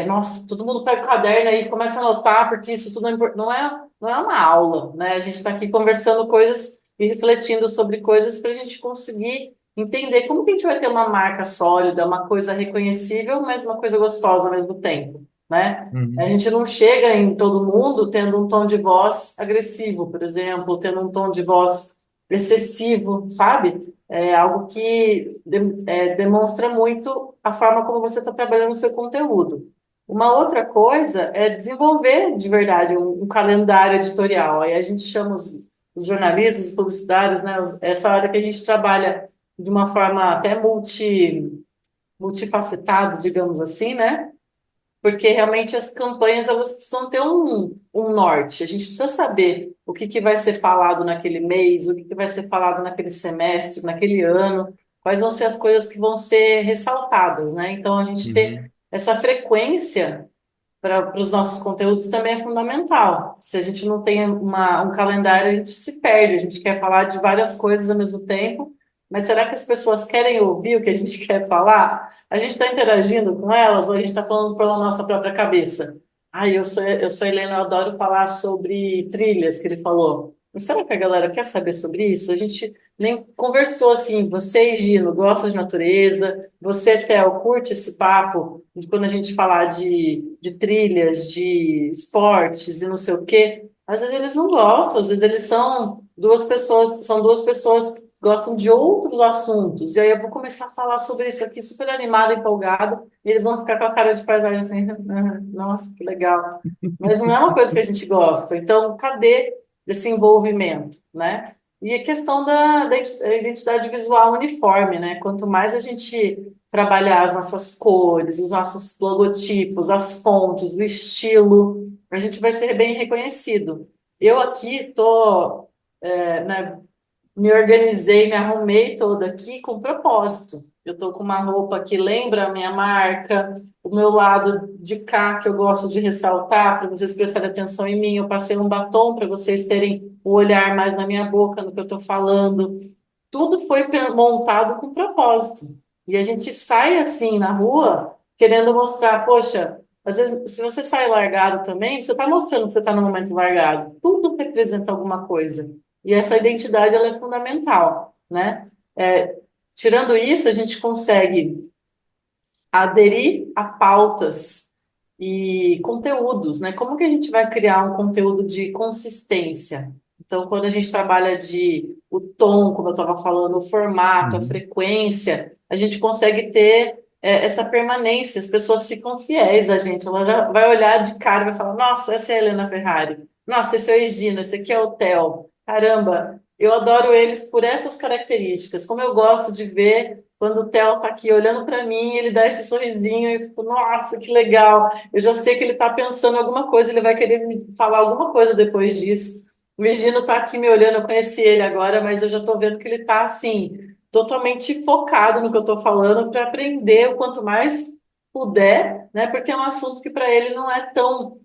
Nossa, todo mundo pega o caderno aí e começa a anotar, porque isso tudo não é uma aula, né? A gente está aqui conversando coisas e refletindo sobre coisas para a gente conseguir entender como que a gente vai ter uma marca sólida, uma coisa reconhecível, mas uma coisa gostosa ao mesmo tempo, né? A Uhum. gente não chega em todo mundo tendo um tom de voz agressivo, por exemplo, tendo um tom de voz excessivo, sabe? É algo que demonstra muito a forma como você está trabalhando o seu conteúdo. Uma outra coisa é desenvolver de verdade um calendário editorial. Aí a gente chama os jornalistas, os publicitários, né? Essa hora que a gente trabalha de uma forma até multifacetada, digamos assim, né? Porque realmente as campanhas elas precisam ter um norte. A gente precisa saber o que vai ser falado naquele mês, o que vai ser falado naquele semestre, naquele ano, quais vão ser as coisas que vão ser ressaltadas, né? Então, a gente ter Uhum. essa frequência para os nossos conteúdos também é fundamental. Se a gente não tem um calendário, a gente se perde. A gente quer falar de várias coisas ao mesmo tempo, mas será que as pessoas querem ouvir o que a gente quer falar? A gente está interagindo com elas ou a gente está falando pela nossa própria cabeça? Eu sou Helena, eu adoro falar sobre trilhas, que ele falou. Mas será que a galera quer saber sobre isso? A gente nem conversou assim. Você, Gino, gosta de natureza? Você, Theo, curte esse papo de quando a gente falar de trilhas, de esportes e não sei o quê? Às vezes eles não gostam, às vezes eles são duas pessoas que gostam de outros assuntos. E aí eu vou começar a falar sobre isso aqui, super animada, empolgada, e eles vão ficar com a cara de paisagem assim, nossa, que legal. Mas não é uma coisa que a gente gosta. Então, cadê esse envolvimento, né? E a questão da identidade visual uniforme, né? Quanto mais a gente trabalhar as nossas cores, os nossos logotipos, as fontes, o estilo, a gente vai ser bem reconhecido. Eu aqui estou, né, me organizei, me arrumei toda aqui com propósito. Eu estou com uma roupa que lembra a minha marca, o meu lado de cá, que eu gosto de ressaltar, para vocês prestarem atenção em mim. Eu passei um batom para vocês terem o olhar mais na minha boca, no que eu estou falando. Tudo foi montado com propósito. E a gente sai assim na rua, querendo mostrar, poxa, às vezes, se você sai largado também, você está mostrando que você está no momento largado. Tudo representa alguma coisa. E essa identidade ela é fundamental, né? Tirando isso, a gente consegue aderir a pautas e conteúdos, né? Como que a gente vai criar um conteúdo de consistência? Então, quando a gente trabalha o tom, como eu estava falando, o formato, a Uhum. frequência, a gente consegue ter essa permanência, as pessoas ficam fiéis a gente, ela já vai olhar de cara e vai falar, nossa, essa é a Helena Ferrari, nossa, esse é o Egino, esse aqui é o Theo, caramba, eu adoro eles por essas características, como eu gosto de ver quando o Theo está aqui olhando para mim, ele dá esse sorrisinho e eu fico, nossa, que legal, eu já sei que ele está pensando em alguma coisa, ele vai querer me falar alguma coisa depois disso. O Gino tá aqui me olhando, eu conheci ele agora, mas eu já tô vendo que ele tá assim, totalmente focado no que eu tô falando para aprender o quanto mais puder, né? Porque é um assunto que para ele não é tão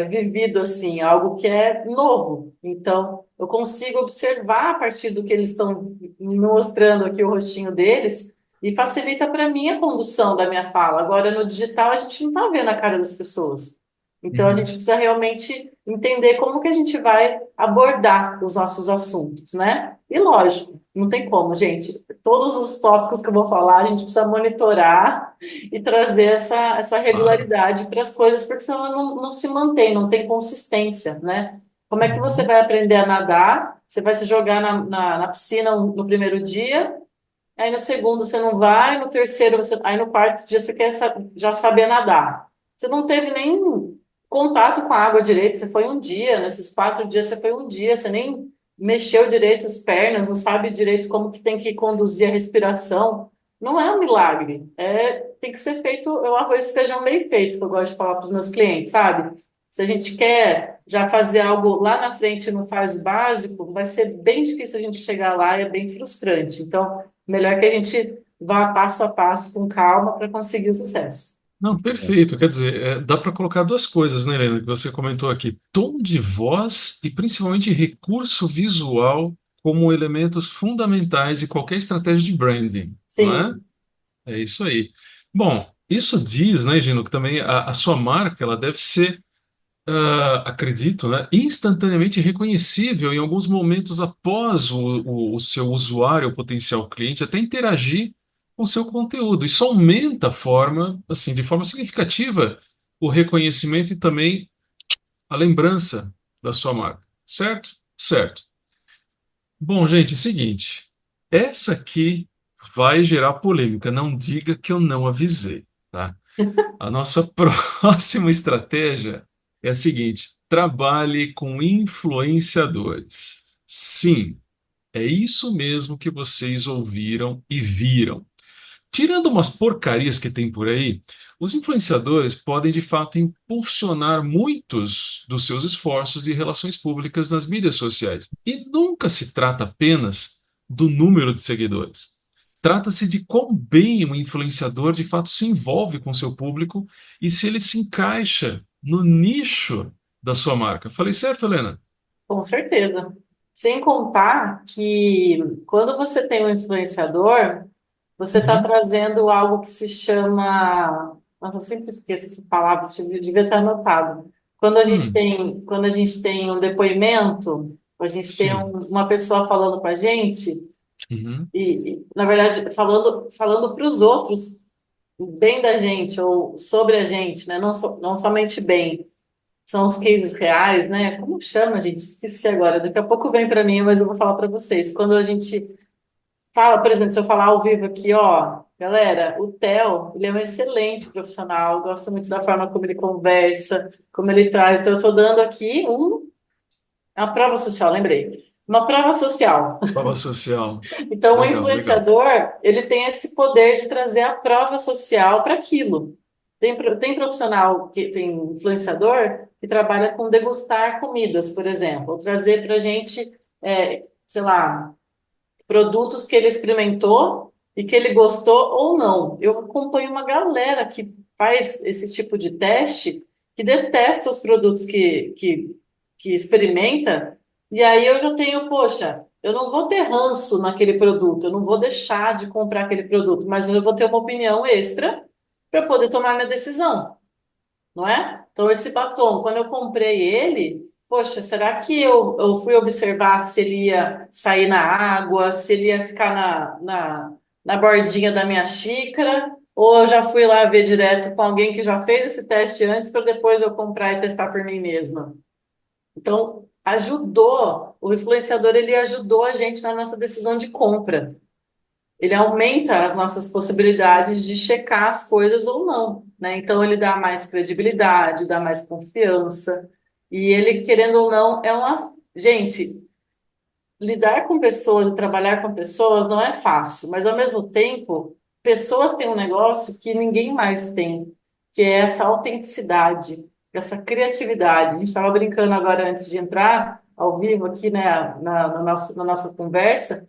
vivido assim, é algo que é novo. Então, eu consigo observar a partir do que eles estão me mostrando aqui o rostinho deles e facilita para mim a condução da minha fala. Agora, no digital, a gente não está vendo a cara das pessoas. Então, a gente Uhum. precisa realmente entender como que a gente vai abordar os nossos assuntos, né? E lógico, não tem como, gente. Todos os tópicos que eu vou falar, a gente precisa monitorar e trazer essa Claro. regularidade para as coisas, porque senão não se mantém, não tem consistência, né? Como é que você Uhum. vai aprender a nadar? Você vai se jogar na piscina no primeiro dia, aí no segundo você não vai, no terceiro você, aí no quarto dia você quer já saber nadar. Você não teve nem contato com a água direito, você foi um dia, nesses 4 dias você foi um dia, você nem mexeu direito as pernas, não sabe direito como que tem que conduzir a respiração. Não é um milagre, tem que ser feito, é o arroz e feijão bem feito, que eu gosto de falar para os meus clientes, sabe? Se a gente quer já fazer algo lá na frente e não faz o básico, vai ser bem difícil a gente chegar lá e é bem frustrante. Então, melhor que a gente vá passo a passo, com calma, para conseguir o sucesso. Não, perfeito. Quer dizer, dá para colocar duas coisas, né, Helena, que você comentou aqui: tom de voz e principalmente recurso visual como elementos fundamentais em qualquer estratégia de branding, não é? Sim, É isso aí. Bom, isso diz, né, Gino, que também a sua marca ela deve ser, acredito, né, instantaneamente reconhecível em alguns momentos após o seu usuário, o potencial cliente, até interagir com o seu conteúdo. Isso aumenta a forma, assim, de forma significativa, o reconhecimento e também a lembrança da sua marca. Certo? Certo. Bom, gente, é o seguinte. Essa aqui vai gerar polêmica. Não diga que eu não avisei, tá? A nossa próxima estratégia é a seguinte: trabalhe com influenciadores. Sim, é isso mesmo que vocês ouviram e viram. Tirando umas porcarias que tem por aí, os influenciadores podem de fato impulsionar muitos dos seus esforços e relações públicas nas mídias sociais. E nunca se trata apenas do número de seguidores. Trata-se de quão bem um influenciador de fato se envolve com seu público e se ele se encaixa no nicho da sua marca. Falei certo, Helena? com certeza. Sem contar que quando você tem um influenciador, você está Uhum, trazendo algo que se chama. Nossa, eu sempre esqueço essa palavra, eu devia ter anotado. hum, Quando a gente tem um depoimento, a gente tem sim. uma pessoa falando com a gente, Uhum, na verdade, falando para os outros bem da gente ou sobre a gente, né? Não somente bem. São os cases reais, né? Como chama, gente? Esqueci agora. Daqui a pouco vem para mim, mas eu vou falar para vocês. Quando a gente fala, por exemplo, se eu falar ao vivo aqui, ó, galera, o Theo, ele é um excelente profissional, gosto muito da forma como ele conversa, como ele traz. Então, eu estou dando aqui uma prova social, lembrei. Uma prova social. prova social. Então, o Legal, legal. influenciador, ele tem esse poder de trazer a prova social para aquilo. Tem profissional que tem influenciador que trabalha com degustar comidas, por exemplo, ou trazer para a gente, sei lá, produtos que ele experimentou e que ele gostou ou não. Eu acompanho uma galera que faz esse tipo de teste, que detesta os produtos que experimenta, e aí eu já tenho, poxa, eu não vou ter ranço naquele produto, eu não vou deixar de comprar aquele produto, mas eu vou ter uma opinião extra para poder tomar minha decisão, não é? Então, esse batom, quando eu comprei ele, poxa, será que eu fui observar se ele ia sair na água, se ele ia ficar na bordinha da minha xícara, ou eu já fui lá ver direto com alguém que já fez esse teste antes para depois eu comprar e testar por mim mesma? Então, o influenciador, ele ajudou a gente na nossa decisão de compra. Ele aumenta as nossas possibilidades de checar as coisas ou não, né? Então ele dá mais credibilidade, dá mais confiança, e ele, querendo ou não, é uma. Gente, lidar com pessoas e trabalhar com pessoas não é fácil, mas ao mesmo tempo, pessoas têm um negócio que ninguém mais tem, que é essa autenticidade, essa criatividade. A gente estava brincando agora antes de entrar. ao vivo aqui, né, na nossa conversa,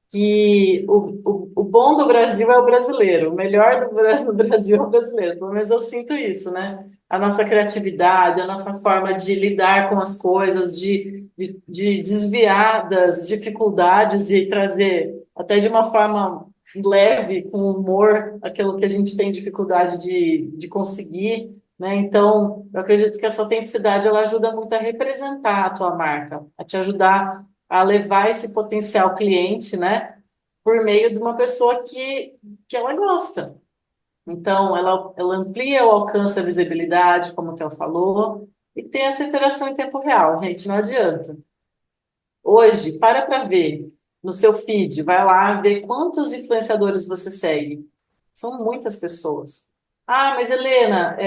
que o bom do Brasil é o brasileiro, o melhor do Brasil é o brasileiro, pelo menos eu sinto isso, né? A nossa criatividade, a nossa forma de lidar com as coisas, de desviar das dificuldades e trazer até de uma forma leve, com humor, aquilo que a gente tem dificuldade de conseguir, né? Então, eu acredito que essa autenticidade ela ajuda muito a representar a tua marca, a te ajudar a levar esse potencial cliente, né, por meio de uma pessoa que ela gosta. Então, ela amplia o alcance, a visibilidade, como o Theo falou, e tem essa interação em tempo real, gente, não adianta. Hoje, para ver no seu feed, vai lá ver quantos influenciadores você segue. São muitas pessoas. Ah, mas Helena,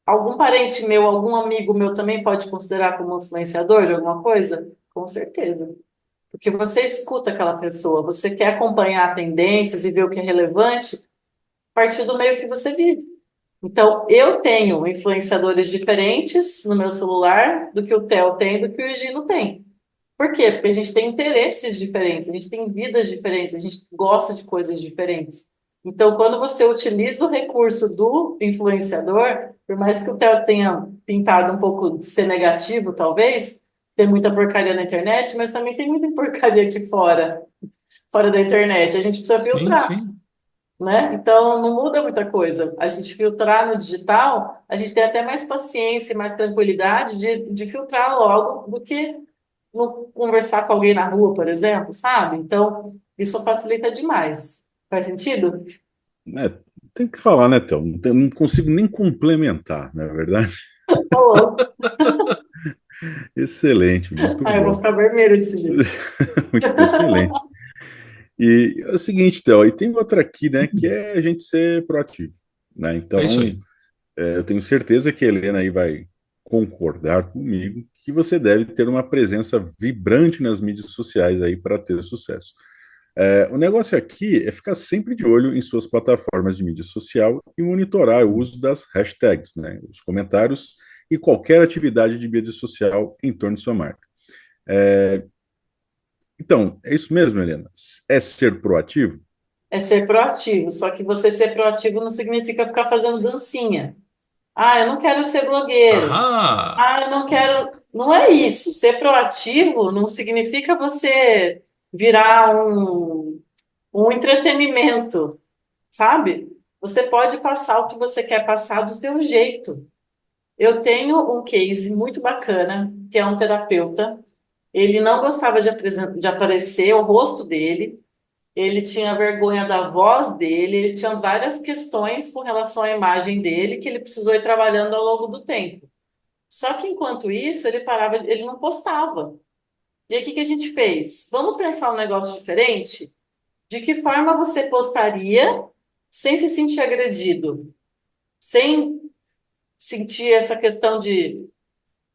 algum parente meu, algum amigo meu também pode considerar como influenciador de alguma coisa? Com certeza. Porque você escuta aquela pessoa, você quer acompanhar tendências e ver o que é relevante a partir do meio que você vive. Então, eu tenho influenciadores diferentes no meu celular do que o Theo tem, do que o Gino tem. Por quê? Porque a gente tem interesses diferentes, a gente tem vidas diferentes, a gente gosta de coisas diferentes. Então, quando você utiliza o recurso do influenciador, por mais que o Theo tenha pintado um pouco de ser negativo, talvez, tem muita porcaria na internet, mas também tem muita porcaria aqui fora, fora da internet. A gente precisa Sim, filtrar, sim. né? Então, não muda muita coisa. A gente filtrar no digital, a gente tem até mais paciência e mais tranquilidade de filtrar logo do que no conversar com alguém na rua, por exemplo, sabe? Então, isso facilita demais. Faz sentido? É, tem que falar, né, Théo? Não consigo nem complementar, não é verdade? Falou. Excelente, muito Ah, eu vou bom. ficar vermelho desse jeito. Muito excelente. E é o seguinte, Théo, e tem outra aqui, né, que é a gente ser proativo, né? É isso Então, aí. eu tenho certeza que a Helena aí vai concordar comigo que você deve ter uma presença vibrante nas mídias sociais aí para ter sucesso. O negócio aqui é ficar sempre de olho em suas plataformas de mídia social e monitorar o uso das hashtags, né, os comentários e qualquer atividade de mídia social em torno de sua marca. Então, é isso mesmo, Helena? É ser proativo? É ser proativo, só que você ser proativo não significa ficar fazendo dancinha. Ah, eu não quero ser blogueiro. Ahá! Ah, eu não quero. Não é isso. Ser proativo não significa você virar um entretenimento, sabe? Você pode passar o que você quer passar do teu jeito. Eu tenho um case muito bacana, que é um terapeuta. Ele não gostava de aparecer o rosto dele, ele tinha vergonha da voz dele, ele tinha várias questões com relação à imagem dele que ele precisou ir trabalhando ao longo do tempo. Só que enquanto isso, ele parava, ele não postava. E aí, o que que a gente fez? Vamos pensar um negócio diferente? De que forma você postaria sem se sentir agredido? Sem sentir essa questão de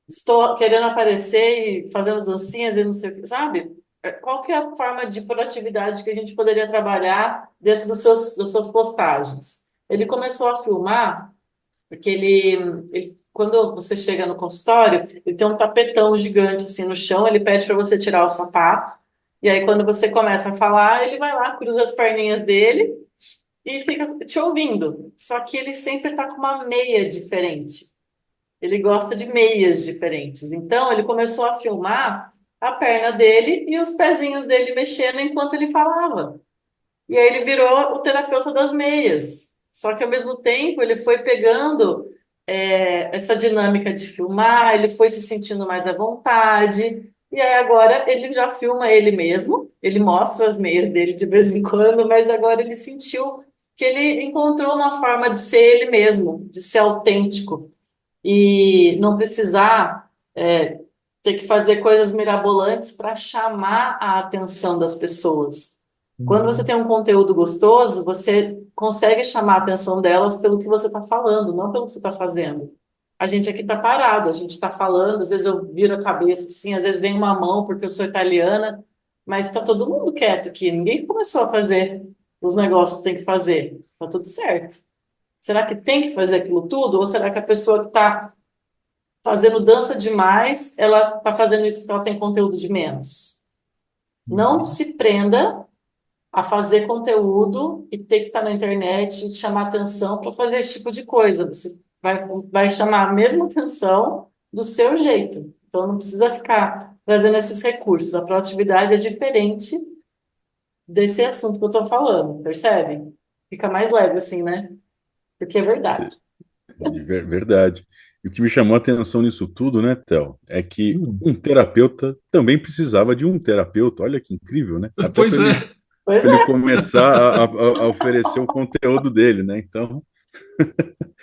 estou querendo aparecer e fazendo dancinhas e não sei o que, sabe? Qual que é a forma de proatividade que a gente poderia trabalhar dentro das suas postagens? Ele começou a filmar, porque quando você chega no consultório, ele tem um tapetão gigante assim no chão, ele pede para você tirar o sapato, e aí quando você começa a falar, ele vai lá, cruza as perninhas dele e fica te ouvindo. Só que ele sempre está com uma meia diferente. Ele gosta de meias diferentes. Então, ele começou a filmar a perna dele e os pezinhos dele mexendo enquanto ele falava. E aí ele virou o terapeuta das meias. Só que, ao mesmo tempo, ele foi pegando essa dinâmica de filmar, ele foi se sentindo mais à vontade. E aí agora ele já filma ele mesmo, ele mostra as meias dele de vez em quando, mas agora ele sentiu que ele encontrou uma forma de ser ele mesmo, de ser autêntico e não precisar ter que fazer coisas mirabolantes para chamar a atenção das pessoas. Quando você Uhum. tem um conteúdo gostoso, você consegue chamar a atenção delas pelo que você está falando, não pelo que você está fazendo. A gente aqui está parado, a gente está falando, às vezes eu viro a cabeça assim, às vezes vem uma mão porque eu sou italiana, mas está todo mundo quieto aqui, ninguém começou a fazer os negócios que tem que fazer. Está tudo certo. Será que tem que fazer aquilo tudo? Ou será que a pessoa que está fazendo dança demais, ela está fazendo isso porque ela tem conteúdo de menos. Não Uhum. se prenda a fazer conteúdo e ter que estar na internet e chamar atenção para fazer esse tipo de coisa. Você vai chamar a mesma atenção do seu jeito. Então, não precisa ficar trazendo esses recursos. A proatividade é diferente desse assunto que eu estou falando, percebe? Fica mais leve assim, né? Porque é verdade. Verdade. E o que me chamou a atenção nisso tudo, né, Theo, é que Hum. um terapeuta também precisava de um terapeuta. Olha que incrível, né? Até Pois é, Pois para ele é, começar a oferecer o conteúdo dele, né? Então,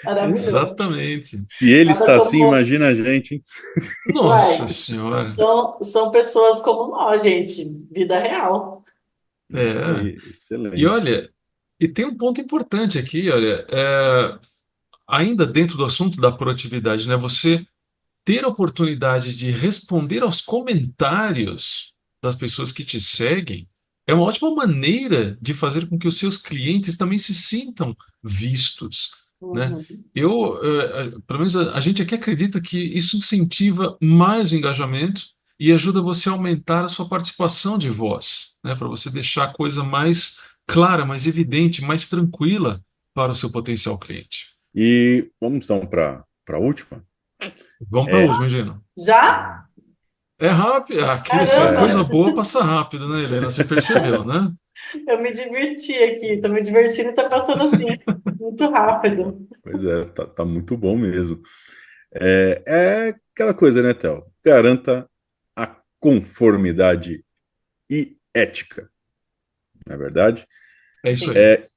maravilhoso. exatamente. se ele Nada está assim, como. imagina a gente, hein? Nossa Uai, Senhora. são pessoas como nós, gente. Vida real. Isso É. aí, E excelente. olha, e tem um ponto importante aqui, olha, ainda dentro do assunto da proatividade, né? Você ter a oportunidade de responder aos comentários das pessoas que te seguem é uma ótima maneira de fazer com que os seus clientes também se sintam vistos, né? Uhum. Pelo menos a gente aqui acredita que isso incentiva mais o engajamento e ajuda você a aumentar a sua participação de voz, né? Para você deixar a coisa mais clara, mais evidente, mais tranquila para o seu potencial cliente. E vamos então para a última. Vamos para a É, última, Gino. Já? É rápido, aqui essa Caramba, coisa é, boa passa rápido, né, Helena? Você percebeu, né? eu me diverti aqui. Tô me divertindo e tá passando assim, muito rápido. pois é, tá muito bom mesmo. É aquela coisa, né, Theo? Garanta a conformidade e ética, não é verdade? É isso aí. É,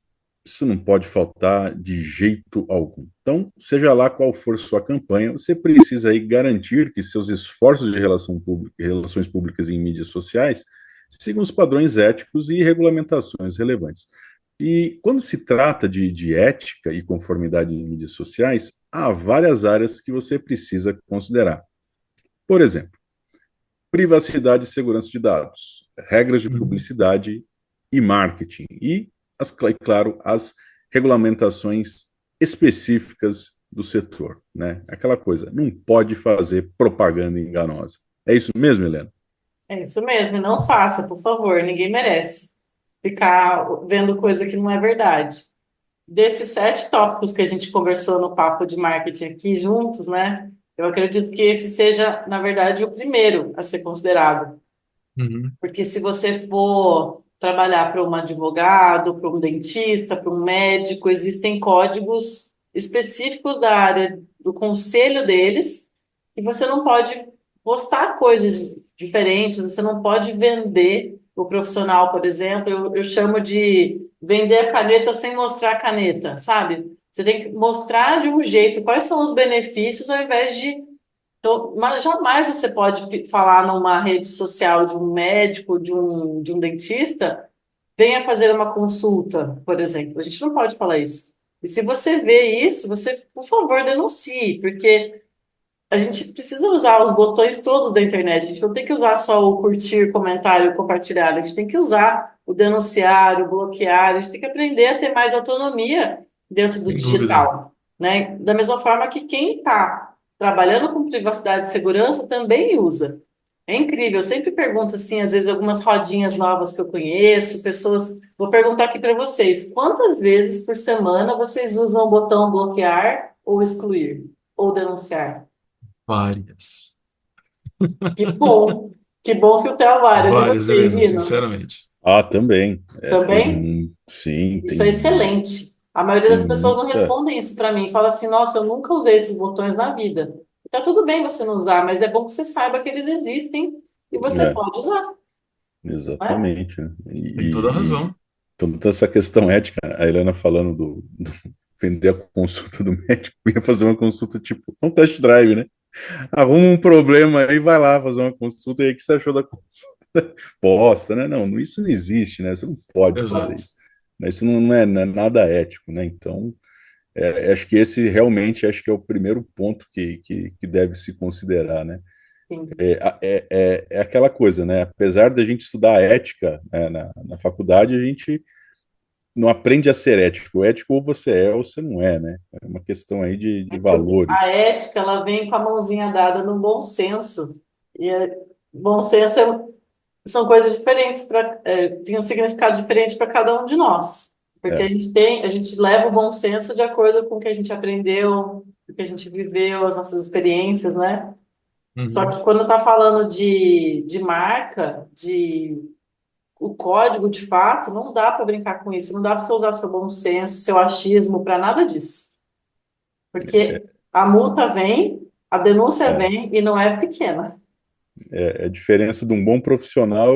isso não pode faltar de jeito algum. Então, seja lá qual for sua campanha, você precisa aí garantir que seus esforços de relações públicas em mídias sociais sigam os padrões éticos e regulamentações relevantes. E quando se trata de ética e conformidade em mídias sociais, há várias áreas que você precisa considerar. Por exemplo, privacidade e segurança de dados, regras de Uhum. publicidade e marketing e, claro, as regulamentações específicas do setor, né? Aquela coisa, não pode fazer propaganda enganosa. É isso mesmo, Helena? É isso mesmo, e não faça, por favor, ninguém merece ficar vendo coisa que não é verdade. Desses 7 tópicos que a gente conversou no papo de marketing aqui juntos, né? Eu acredito que esse seja, na verdade, o primeiro a ser considerado. Uhum. Porque se você for trabalhar para um advogado, para um dentista, para um médico, existem códigos específicos da área do conselho deles, e você não pode postar coisas diferentes, você não pode vender o profissional, por exemplo. Eu chamo de vender a caneta sem mostrar a caneta, sabe? Você tem que mostrar de um jeito quais são os benefícios ao invés de então, mas jamais você pode falar numa rede social de um médico, de um dentista, venha fazer uma consulta, por exemplo. A gente não pode falar isso. E se você vê isso, você, por favor, denuncie, porque a gente precisa usar os botões todos da internet. A gente não tem que usar só o curtir, comentário, compartilhar. A gente tem que usar o denunciar, o bloquear. A gente tem que aprender a ter mais autonomia dentro do Sem dúvida. digital, né? Da mesma forma que quem está trabalhando com privacidade e segurança também usa. É incrível. Eu sempre pergunto assim, às vezes algumas rodinhas novas que eu conheço, pessoas. Vou perguntar aqui para vocês: quantas vezes por semana vocês usam o botão bloquear ou excluir ou denunciar? Várias. Que bom. Que bom que o Theo várias. E Várias, você, Helena, Gino? sinceramente. Ah, também. Também? Sim, Isso é excelente. A maioria tem das pessoas não muita. respondem isso para mim. Fala assim, nossa, eu nunca usei esses botões na vida. Tá tudo bem você não usar, mas é bom que você saiba que eles existem e você É, pode usar, né? exatamente, né? Tem toda a E razão. toda essa questão ética, a Helena falando do vender a consulta do médico, ia fazer uma consulta tipo um test drive, né? Arruma um problema aí, vai lá fazer uma consulta e aí o que você achou da consulta? Bosta, né? Não, isso não existe, né? Você não pode fazer Exato. isso. Mas isso não é nada ético, né? Então, acho que esse realmente acho que é o primeiro ponto que deve se considerar, né? Sim. É aquela coisa, né? Apesar da gente estudar ética, né, na faculdade, a gente não aprende a ser ético. Ético ou você é ou você não é, né? É uma questão aí de valores. A ética, ela vem com a mãozinha dada no bom senso. Bom senso são coisas diferentes, tem um significado diferente para cada um de nós. Porque É, a gente leva o bom senso de acordo com o que a gente aprendeu, o que a gente viveu, as nossas experiências, né? Só Uhum. que quando está falando de marca, o código de fato, não dá para brincar com isso, não dá para você usar seu bom senso, seu achismo para nada disso. Porque a multa vem, a denúncia é, vem e não é pequena. é a diferença de um bom profissional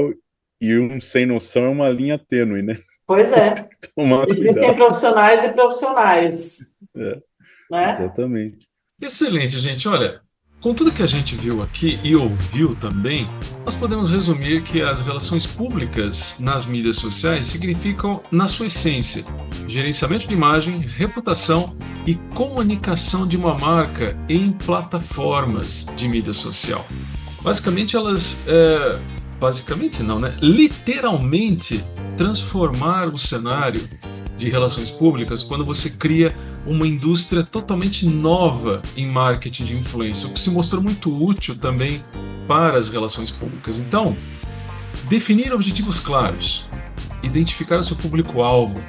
e um sem noção é uma linha tênue, né? Pois é, Tomar existem cuidado. profissionais e profissionais, É, né? exatamente. Excelente, gente. Olha, com tudo que a gente viu aqui e ouviu também, nós podemos resumir que as relações públicas nas mídias sociais significam, na sua essência, gerenciamento de imagem, reputação e comunicação de uma marca em plataformas de mídia social. Basicamente, basicamente não, né? Literalmente transformar o cenário de relações públicas quando você cria uma indústria totalmente nova em marketing de influência, o que se mostrou muito útil também para as relações públicas. Então, definir objetivos claros, identificar o seu público-alvo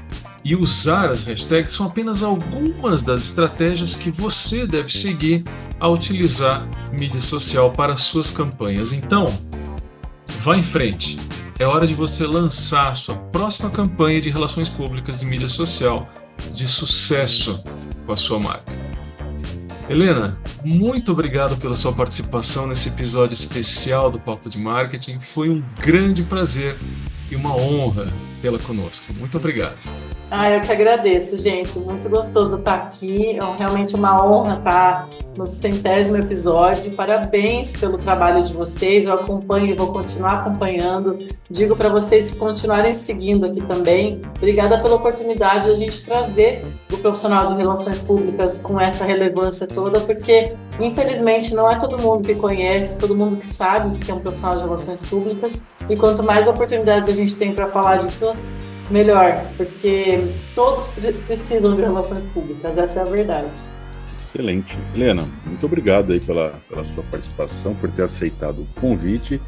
e usar as hashtags são apenas algumas das estratégias que você deve seguir ao utilizar mídia social para suas campanhas. Então, vá em frente. É hora de você lançar sua próxima campanha de relações públicas e mídia social de sucesso com a sua marca. Helena, muito obrigado pela sua participação nesse episódio especial do Papo de Marketing. Foi um grande prazer e uma honra tê-la conosco. Muito obrigado. Eu que agradeço, gente. Muito gostoso estar aqui. É realmente uma honra estar no 100º episódio. Parabéns pelo trabalho de vocês. Eu acompanho e vou continuar acompanhando. Digo para vocês continuarem seguindo aqui também. Obrigada pela oportunidade de a gente trazer o profissional de relações públicas com essa relevância toda, porque infelizmente não é todo mundo que conhece, todo mundo que sabe o que é um profissional de relações públicas. E quanto mais oportunidades a gente tem para falar disso, melhor, porque todos precisam de relações públicas, essa é a verdade. Excelente. Helena, muito obrigado aí pela sua participação, por ter aceitado o convite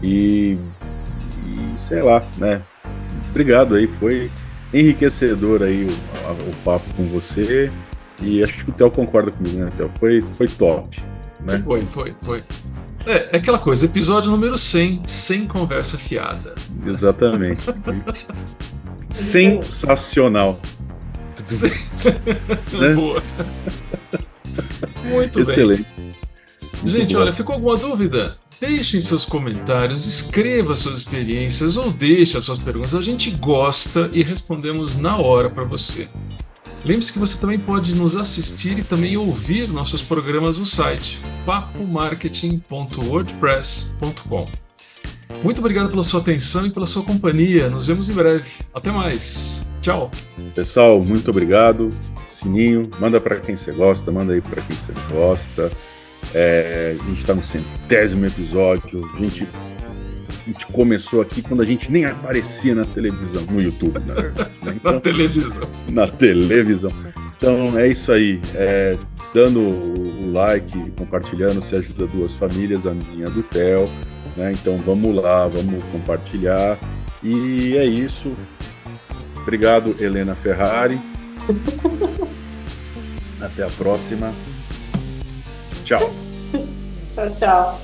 e sei lá, né? Obrigado aí, foi enriquecedor aí o papo com você e acho que o Theo concorda comigo, né, Theo? Foi top, né? Foi. É aquela coisa, episódio número 100, sem conversa fiada. Exatamente. Sensacional. Né? Boa. Muito Excelente. bem. Muito Gente, bom. olha, ficou alguma dúvida? Deixem seus comentários, escreva suas experiências ou deixe as suas perguntas. A gente gosta e respondemos na hora para você. Lembre-se que você também pode nos assistir e também ouvir nossos programas no site papomarketing.wordpress.com. Muito obrigado pela sua atenção e pela sua companhia. Nos vemos em breve. Até mais. Tchau. Pessoal, muito obrigado. Sininho, manda para quem você gosta, manda aí para quem você não gosta. A gente está no 100º episódio. A gente começou aqui quando a gente nem aparecia na televisão, no YouTube, na verdade. Né? Então, Na televisão. Na televisão. Então é isso aí. Dando o like, compartilhando, se ajuda duas famílias, a minha do Theo. Né? Então vamos lá, vamos compartilhar. E é isso. Obrigado, Helena Ferrari. Até a próxima. Tchau. Tchau, tchau.